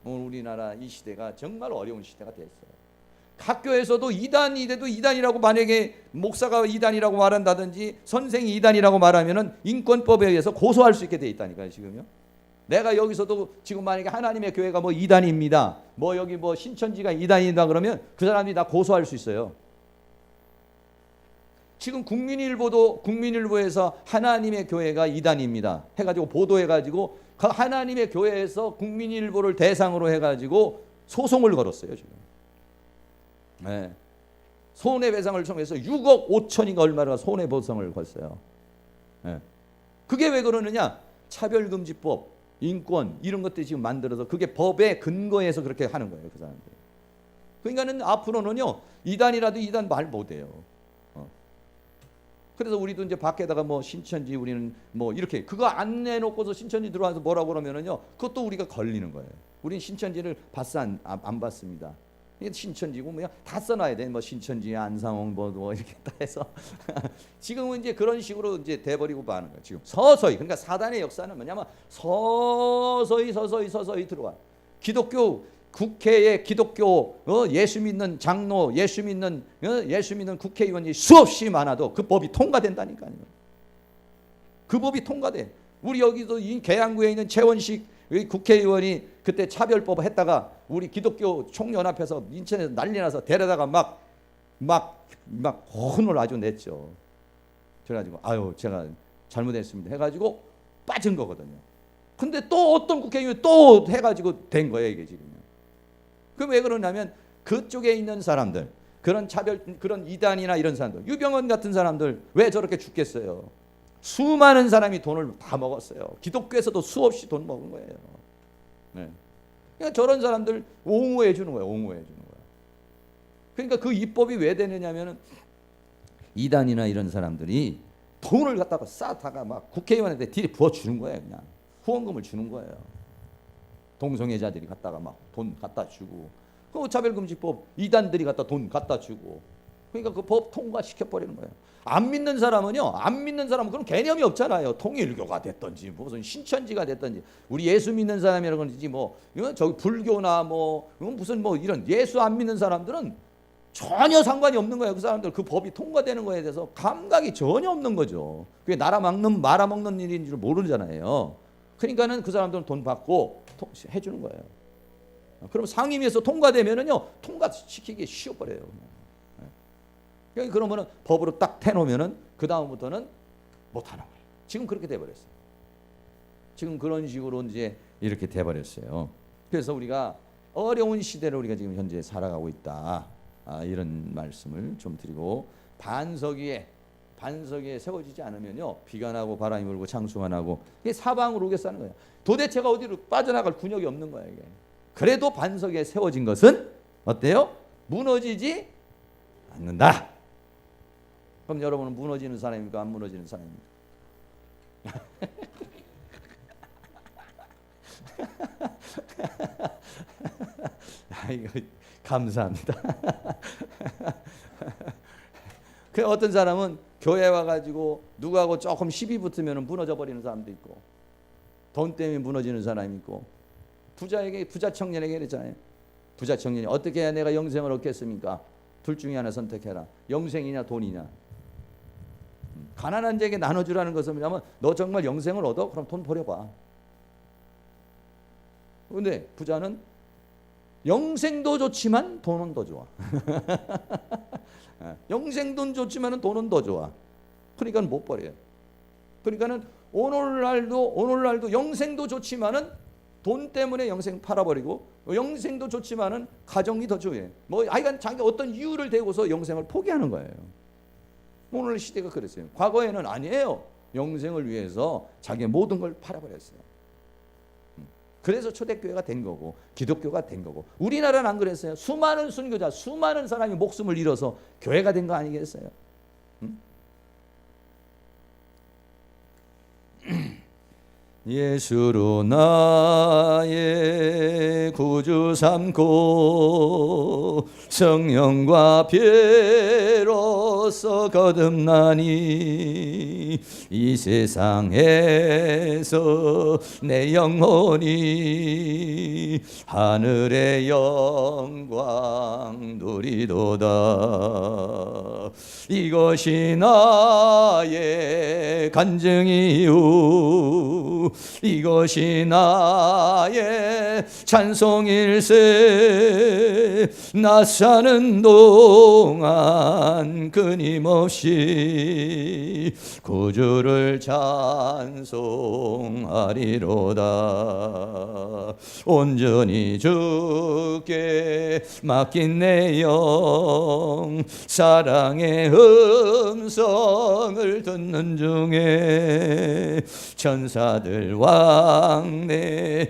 오늘 우리나라 이 시대가 정말 어려운 시대가 됐어요. 각 교회에서도 이단이 돼도 이단이라고, 만약에 목사가 이단이라고 말한다든지 선생이 이단이라고 말하면은 인권법에 의해서 고소할 수 있게 돼 있다니까요, 지금요. 내가 여기서도 지금 만약에 하나님의 교회가 뭐 이단입니다, 뭐 여기 뭐 신천지가 이단이다 그러면 그 사람들이 다 고소할 수 있어요. 지금 국민일보에서 하나님의 교회가 이단입니다 해가지고 보도해가지고 그 하나님의 교회에서 국민일보를 대상으로 해가지고 소송을 걸었어요, 지금. 네. 손해배상을 청구해서 6억 5천인가 얼마가 손해보상을 걸었어요. 네. 그게 왜 그러느냐? 차별금지법, 인권 이런 것들이 지금 만들어서 그게 법의 근거에서 그렇게 하는 거예요, 그 사람들. 그러니까는 앞으로는요, 이단이라도 이단 말 못해요. 그래서 우리도 이제 밖에다가 뭐 신천지 우리는 뭐 이렇게 그거 안 내놓고서 신천지 들어와서 뭐라고 그러면은요, 그것도 우리가 걸리는 거예요. 우린 신천지를 봤어 안 봤습니다. 신천지고 뭐야 다 써놔야 돼. 뭐 신천지 안상홍 뭐 이렇게 다 해서 지금은 이제 그런 식으로 이제 돼버리고 마는 거예요. 지금 서서히. 그러니까 사단의 역사는 뭐냐면 서서히 들어와. 기독교 국회에 기독교 예수 믿는 장로, 예수 믿는 국회의원이 수없이 많아도 그 법이 통과된다니까요. 그 법이 통과돼. 우리 여기도 이 계양구에 있는 최원식 국회의원이 그때 차별법 했다가 우리 기독교 총연합해서 인천에서 난리나서 데려다가 막 혼을 아주 냈죠. 그래가지고 아유 제가 잘못했습니다 해가지고 빠진 거거든요. 근데 또 어떤 국회의원이 또 해가지고 된 거예요, 이게 지금. 그럼 왜 그러냐면 그쪽에 있는 사람들, 그런 그런 이단이나 이런 사람들, 유병헌 같은 사람들 왜 저렇게 죽겠어요? 수많은 사람이 돈을 다 먹었어요. 기독교에서도 수없이 돈 먹은 거예요. 네. 그러니까 저런 사람들 옹호해 주는 거예요. 옹호해 주는 거예요. 그러니까 그 입법이 왜 되느냐면은 이단이나 이런 사람들이 돈을 갖다가 쌓다가 막 국회의원한테 딜이 부어 주는 거예요. 그냥 후원금을 주는 거예요. 동성애자들이 갖다가 막 돈 갖다 주고, 그 차별금지법 이단들이 갖다 돈 갖다 주고, 그러니까 그 법 통과시켜 버리는 거예요. 안 믿는 사람은 그런 개념이 없잖아요. 통일교가 됐든지 무슨 신천지가 됐든지, 우리 예수 믿는 사람이라고 그러지 뭐 저기 불교나 뭐 무슨 뭐 이런 예수 안 믿는 사람들은 전혀 상관이 없는 거예요. 그 사람들 그 법이 통과되는 거에 대해서 감각이 전혀 없는 거죠. 그게 말아먹는 일인 줄 모르잖아요. 그러니까는 그 사람들은 돈 받고 해주는 거예요. 그럼 상임위에서 통과되면은요, 통과시키기 쉬워버려요. 그러면은 법으로 딱 해놓으면은 그 다음부터는 못하는 거예요. 지금 그렇게 돼버렸어요. 지금 그런 식으로 이제 이렇게 돼버렸어요. 그래서 우리가 어려운 시대를 우리가 지금 현재 살아가고 있다. 이런 말씀을 좀 드리고, 반석 위에 세워지지 않으면요, 비가 나고 바람이 불고 창수가 나고 이게 사방으로 우겨싸는 거예요. 도대체가 어디로 빠져나갈 군역이 없는 거예요, 이게. 그래도 반석에 세워진 것은 어때요? 무너지지 않는다. 그럼 여러분은 무너지는 사람입니까? 안 무너지는 사람입니까? 이거 감사합니다. 그 어떤 사람은 교회 와가지고 누구하고 조금 시비 붙으면 무너져 버리는 사람도 있고, 돈 때문에 무너지는 사람이 있고, 부자 청년에게 그랬잖아요. 부자 청년이 어떻게 해야 내가 영생을 얻겠습니까? 둘 중에 하나 선택해라. 영생이냐 돈이냐. 가난한 자에게 나눠주라는 것은 뭐냐면, 너 정말 영생을 얻어? 그럼 돈 버려봐. 근데 부자는 영생도 좋지만 돈은 더 좋아. 영생도 좋지만 돈은 더 좋아. 그러니까 못 버려요. 그러니까는 오늘날도 영생도 좋지만은 돈 때문에 영생 팔아버리고, 영생도 좋지만은 가정이 더 좋아해. 뭐 하여간 자기 어떤 이유를 대고서 영생을 포기하는 거예요. 오늘 시대가 그랬어요. 과거에는 아니에요. 영생을 위해서 자기의 모든 걸 팔아버렸어요. 그래서 초대교회가 된 거고 기독교가 된 거고, 우리나라는 안 그랬어요? 수많은 순교자, 수많은 사람이 목숨을 잃어서 교회가 된 거 아니겠어요? 응? 예수로 나의 구주 삼고 성령과 피로써 거듭나니 이 세상에서 내 영혼이 하늘의 영광 누리도다. 이것이 나의 간증이요, 이것이 나의 찬송일세. 나 사는 동안 끊임없이 구주를 찬송하리로다. 온전히 주께 맡긴 내 영, 사랑의 음성을 듣는 중에 천사들 왕래하는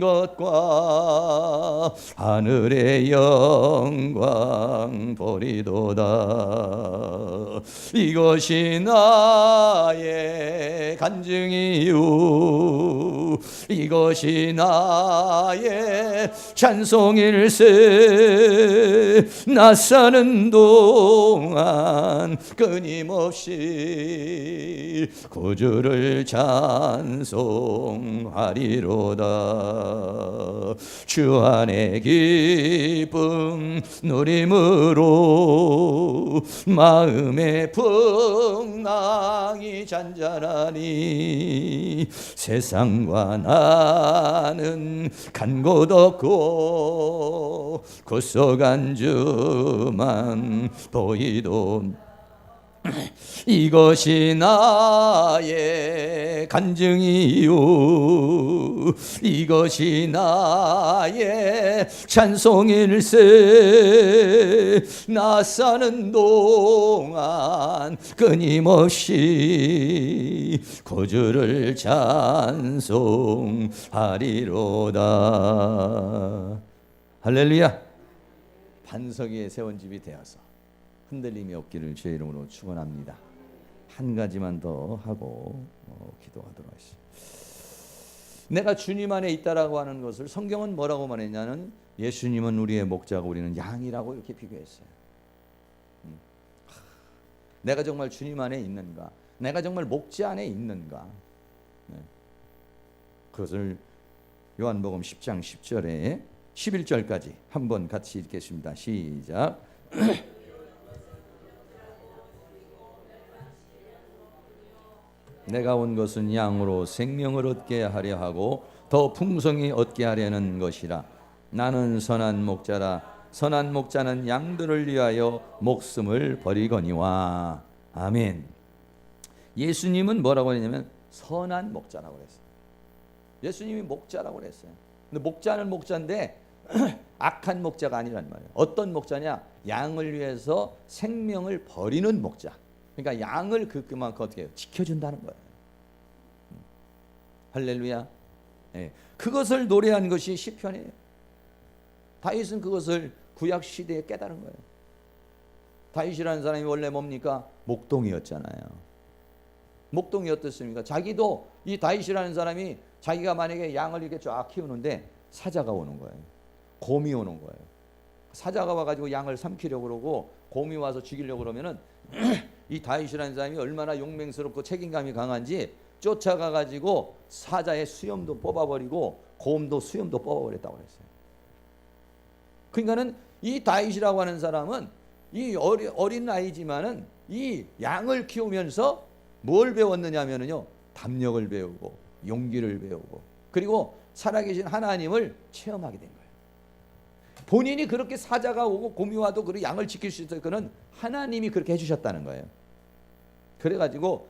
것과 하늘의 영광 보리도다. 이것이 나의 간증이요, 이것이 나의 찬송일세. 나 사는 동안 끊임없이 구주를 찬송하리로다. 주 안에 기쁨 누림으로 마음의 풍랑이 잔잔하니 세상과 나는 간 곳 없고 굳소간 주만 보이도. 이것이 나의 간증이요, 이것이 나의 찬송일세. 나 사는 동안 끊임없이 구주를 찬송하리로다. 할렐루야. 반석 위에 세운 집이 되어서 흔들림이 없기를 주의 이름으로 축원합니다. 한 가지만 더 하고 기도하도록 하시죠. 내가 주님 안에 있다라고 하는 것을 성경은 뭐라고 말했냐는, 예수님은 우리의 목자고 우리는 양이라고 이렇게 비교했어요. 내가 정말 주님 안에 있는가, 내가 정말 목자 안에 있는가, 그것을 요한복음 10장 10절에 11절까지 한번 같이 읽겠습니다. 시작. 내가 온 것은 양으로 생명을 얻게 하려 하고 더 풍성히 얻게 하려는 것이라. 나는 선한 목자라. 선한 목자는 양들을 위하여 목숨을 버리거니와. 아멘. 예수님은 뭐라고 했냐면 선한 목자라고 그랬어요. 예수님이 목자라고 그랬어요. 근데 목자는 목자인데 악한 목자가 아니란 말이에요. 어떤 목자냐? 양을 위해서 생명을 버리는 목자. 그러니까 양을 그만큼 어떻게 해요? 지켜준다는 거예요. 할렐루야. 네. 그것을 노래한 것이 시편이에요. 다윗은 그것을 구약 시대에 깨달은 거예요. 다윗이라는 사람이 원래 뭡니까? 목동이었잖아요. 목동이 어떻습니까? 자기도, 이 다윗이라는 사람이 자기가 만약에 양을 이렇게 쫙 키우는데 사자가 오는 거예요. 곰이 오는 거예요. 사자가 와가지고 양을 삼키려고 그러고 곰이 와서 죽이려고 그러면은 이 다윗이라는 사람이 얼마나 용맹스럽고 책임감이 강한지 쫓아가가지고 사자의 수염도 뽑아버리고 곰도 수염도 뽑아버렸다고 그랬어요. 그러니까는 이 다윗이라고 하는 사람은 이 어린 아이지만은 이 양을 키우면서 뭘 배웠느냐면요, 담력을 배우고 용기를 배우고 그리고 살아계신 하나님을 체험하게 된 거예요. 본인이 그렇게 사자가 오고 곰이 와도 그 양을 지킬 수 있어요. 그는 하나님이 그렇게 해주셨다는 거예요. 그래가지고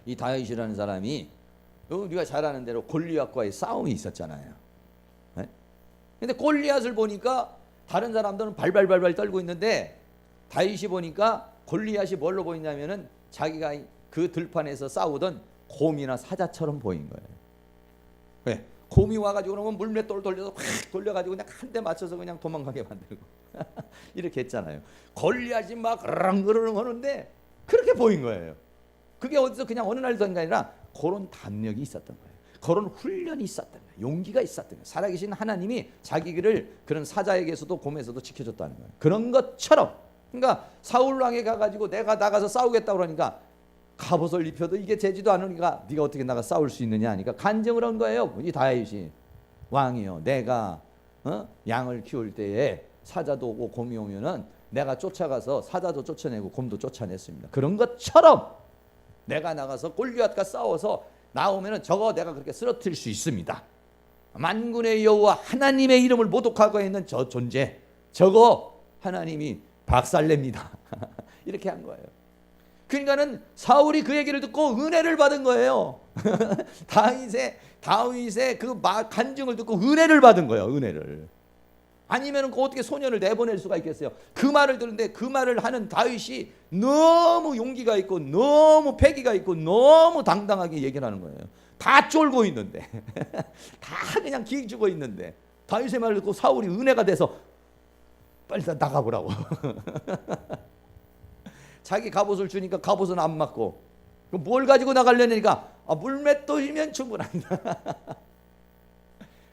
이 다윗이라는 사람이 우리가 잘 아는 대로 골리앗과의 싸움이 있었잖아요. 네? 근데 골리앗을 보니까 다른 사람들은 발발발발 떨고 있는데 다윗이 보니까 골리앗이 뭘로 보이냐면은 자기가 그 들판에서 싸우던 곰이나 사자처럼 보인 거예요. 왜? 곰이 와가지고 그러면 물맷돌을 돌려서 확 돌려가지고 그냥 한 대 맞춰서 그냥 도망가게 만들고 이렇게 했잖아요. 골리앗이 막 그렁그렁 하는데 그렇게 보인 거예요. 그게 어디서 그냥 어느 날 된 게 아니라 그런 담력이 있었던 거예요. 그런 훈련이 있었던 거예요. 용기가 있었던 거예요. 살아계신 하나님이 자기 길을 그런 사자에게서도 곰에서도 지켜줬다는 거예요. 그런 것처럼, 그러니까 사울 왕에 가가지고 내가 나가서 싸우겠다 그러니까 갑옷을 입혀도 이게 되지도 않으니까 네가 어떻게 나가 싸울 수 있느냐 하니까 간증을 한 거예요. 이 다윗이 왕이요, 내가 양을 키울 때에 사자도 오고 곰이 오면은 내가 쫓아가서 사자도 쫓아내고 곰도 쫓아냈습니다. 그런 것처럼 내가 나가서 골리앗과 싸워서 나오면은 저거 내가 그렇게 쓰러뜨릴 수 있습니다. 만군의 여호와 하나님의 이름을 모독하고 있는 저 존재, 저거 하나님이 박살냅니다. 이렇게 한 거예요. 그러니까는 사울이 그 얘기를 듣고 은혜를 받은 거예요. 다윗의 그 간증을 듣고 은혜를 받은 거예요. 은혜를. 아니면은 어떻게 소년을 내보낼 수가 있겠어요? 그 말을 듣는데 그 말을 하는 다윗이 너무 용기가 있고 너무 패기가 있고 너무 당당하게 얘기를 하는 거예요. 다 쫄고 있는데 다 그냥 기죽어 있는데 다윗의 말을 듣고 사울이 은혜가 돼서 빨리 나가보라고. 자기 갑옷을 주니까 갑옷은 안 맞고 뭘 가지고 나가려니까 물맷돌이면 충분합니다.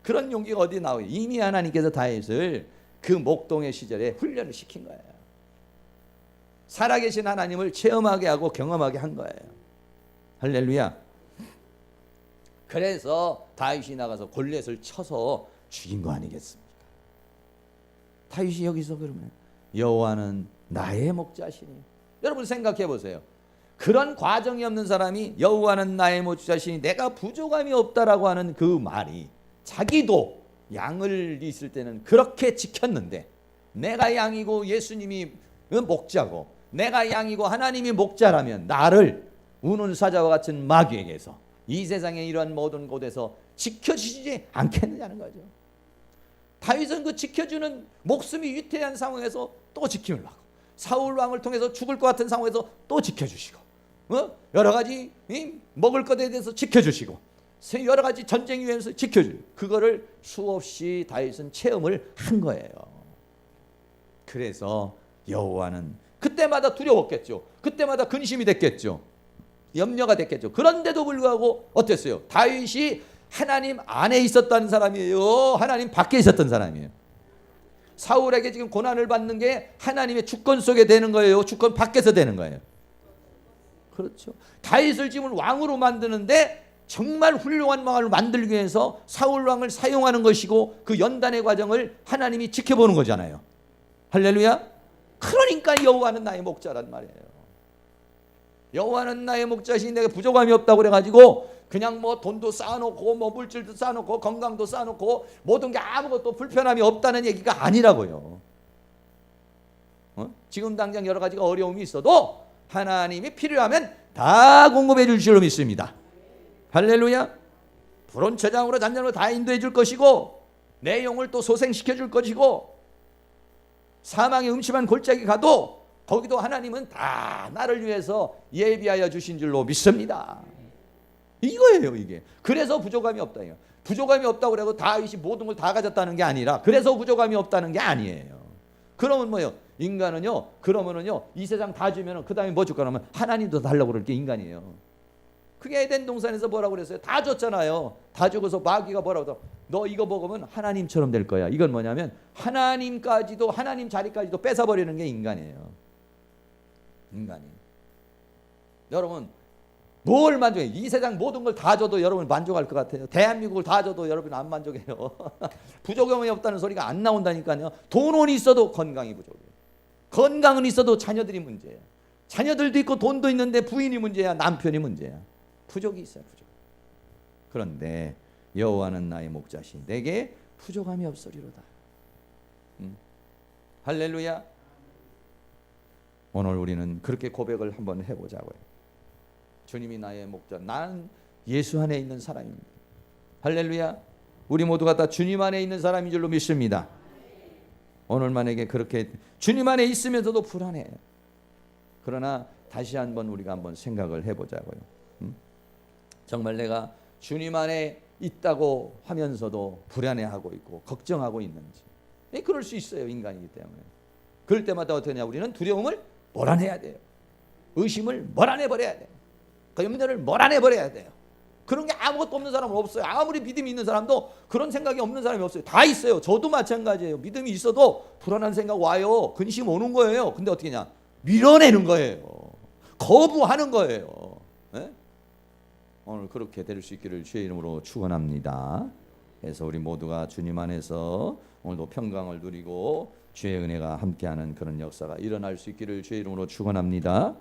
그런 용기가 어디 나와요? 이미 하나님께서 다윗을 그 목동의 시절에 훈련을 시킨 거예요. 살아계신 하나님을 체험하게 하고 경험하게 한 거예요. 할렐루야. 그래서 다윗이 나가서 골리앗을 쳐서 죽인 거 아니겠습니까? 다윗이 여기서 그러면 여호와는 나의 목자시니, 여러분 생각해 보세요. 그런 과정이 없는 사람이 여호와는 나의 목자시니 내가 부족함이 없다라고 하는 그 말이, 자기도 양을 있을 때는 그렇게 지켰는데 내가 양이고 예수님이 목자고 내가 양이고 하나님이 목자라면 나를 우는 사자와 같은 마귀에게서 이 세상의 이러한 모든 곳에서 지켜주시지 않겠느냐는 거죠. 다윗은 그 지켜주는 목숨이 위태한 상황에서 또 지키려고, 사울 왕을 통해서 죽을 것 같은 상황에서 또 지켜주시고, 여러 가지 먹을 것에 대해서 지켜주시고, 여러 가지 전쟁 위에서 지켜주고, 그거를 수없이 다윗은 체험을 한 거예요. 그래서 여호와는 그때마다 두려웠겠죠. 그때마다 근심이 됐겠죠. 염려가 됐겠죠. 그런데도 불구하고 어땠어요? 다윗이 하나님 안에 있었다는 사람이에요? 하나님 밖에 있었던 사람이에요? 사울에게 지금 고난을 받는 게 하나님의 주권 속에 되는 거예요? 주권 밖에서 되는 거예요? 그렇죠. 다윗을 지금 왕으로 만드는데 정말 훌륭한 왕을 만들기 위해서 사울 왕을 사용하는 것이고 그 연단의 과정을 하나님이 지켜보는 거잖아요. 할렐루야. 그러니까 여호와는 나의 목자란 말이에요. 여호와는 나의 목자시니 내가 부족함이 없다고 그래가지고 그냥 뭐 돈도 쌓아놓고 뭐 물질도 쌓아놓고 건강도 쌓아놓고 모든 게 아무것도 불편함이 없다는 얘기가 아니라고요. 지금 당장 여러 가지가 어려움이 있어도 하나님이 필요하면 다 공급해 줄 줄로 믿습니다. 할렐루야. 푸른 초장으로 잠잠으로 다 인도해 줄 것이고 내 영을 또 소생시켜 줄 것이고 사망의 음침한 골짜기 가도 거기도 하나님은 다 나를 위해서 예비하여 주신 줄로 믿습니다. 이거예요, 이게. 그래서 부족함이 없다. 부족함이 없다고 그래도 다윗이 모든 걸 다 가졌다는 게 아니라 그래서 부족함이 없다는 게 아니에요. 그러면 뭐요? 인간은요, 그러면은요, 이 세상 다 주면은 그 다음에 뭐 줄까 하면 하나님도 달라고 그럴 게 인간이에요. 그게 에덴 동산에서 뭐라고 그랬어요? 다 줬잖아요. 다 주고서 마귀가 뭐라고 하더, 너 이거 먹으면 하나님처럼 될 거야. 이건 뭐냐면 하나님까지도, 하나님 자리까지도 뺏어버리는 게 인간이에요. 인간이. 여러분 뭘 만족해? 이 세상 모든 걸 다 줘도 여러분 만족할 것 같아요? 대한민국을 다 줘도 여러분 안 만족해요. 부족함이 없다는 소리가 안 나온다니까요. 돈은 있어도 건강이 부족해요. 건강은 있어도 자녀들이 문제야. 자녀들도 있고 돈도 있는데 부인이 문제야, 남편이 문제야. 부족이 있어요, 부족. 그런데 여호와는 나의 목자시 내게 부족함이 없으리로다. 할렐루야. 오늘 우리는 그렇게 고백을 한번 해보자고요. 주님이 나의 목자, 나는 예수 안에 있는 사람입니다. 할렐루야. 우리 모두가 다 주님 안에 있는 사람인 줄로 믿습니다. 오늘 만약에 그렇게 주님 안에 있으면서도 불안해. 그러나 다시 한번 우리가 한번 생각을 해보자고요. 정말 내가 주님 안에 있다고 하면서도 불안해하고 있고 걱정하고 있는지. 그럴 수 있어요. 인간이기 때문에. 그럴 때마다 어떻게 하냐, 우리는 두려움을 몰아내야 돼요. 의심을 몰아내버려야 돼요. 그 염려를 몰아내버려야 돼요. 그런 게 아무것도 없는 사람은 없어요. 아무리 믿음이 있는 사람도 그런 생각이 없는 사람이 없어요. 다 있어요. 저도 마찬가지예요. 믿음이 있어도 불안한 생각 와요. 근심 오는 거예요. 근데 어떻게 하냐, 밀어내는 거예요. 거부하는 거예요. 네? 오늘 그렇게 될 수 있기를 주의 이름으로 축원합니다. 그래서 우리 모두가 주님 안에서 오늘도 평강을 누리고 주의 은혜가 함께하는 그런 역사가 일어날 수 있기를 주의 이름으로 축원합니다.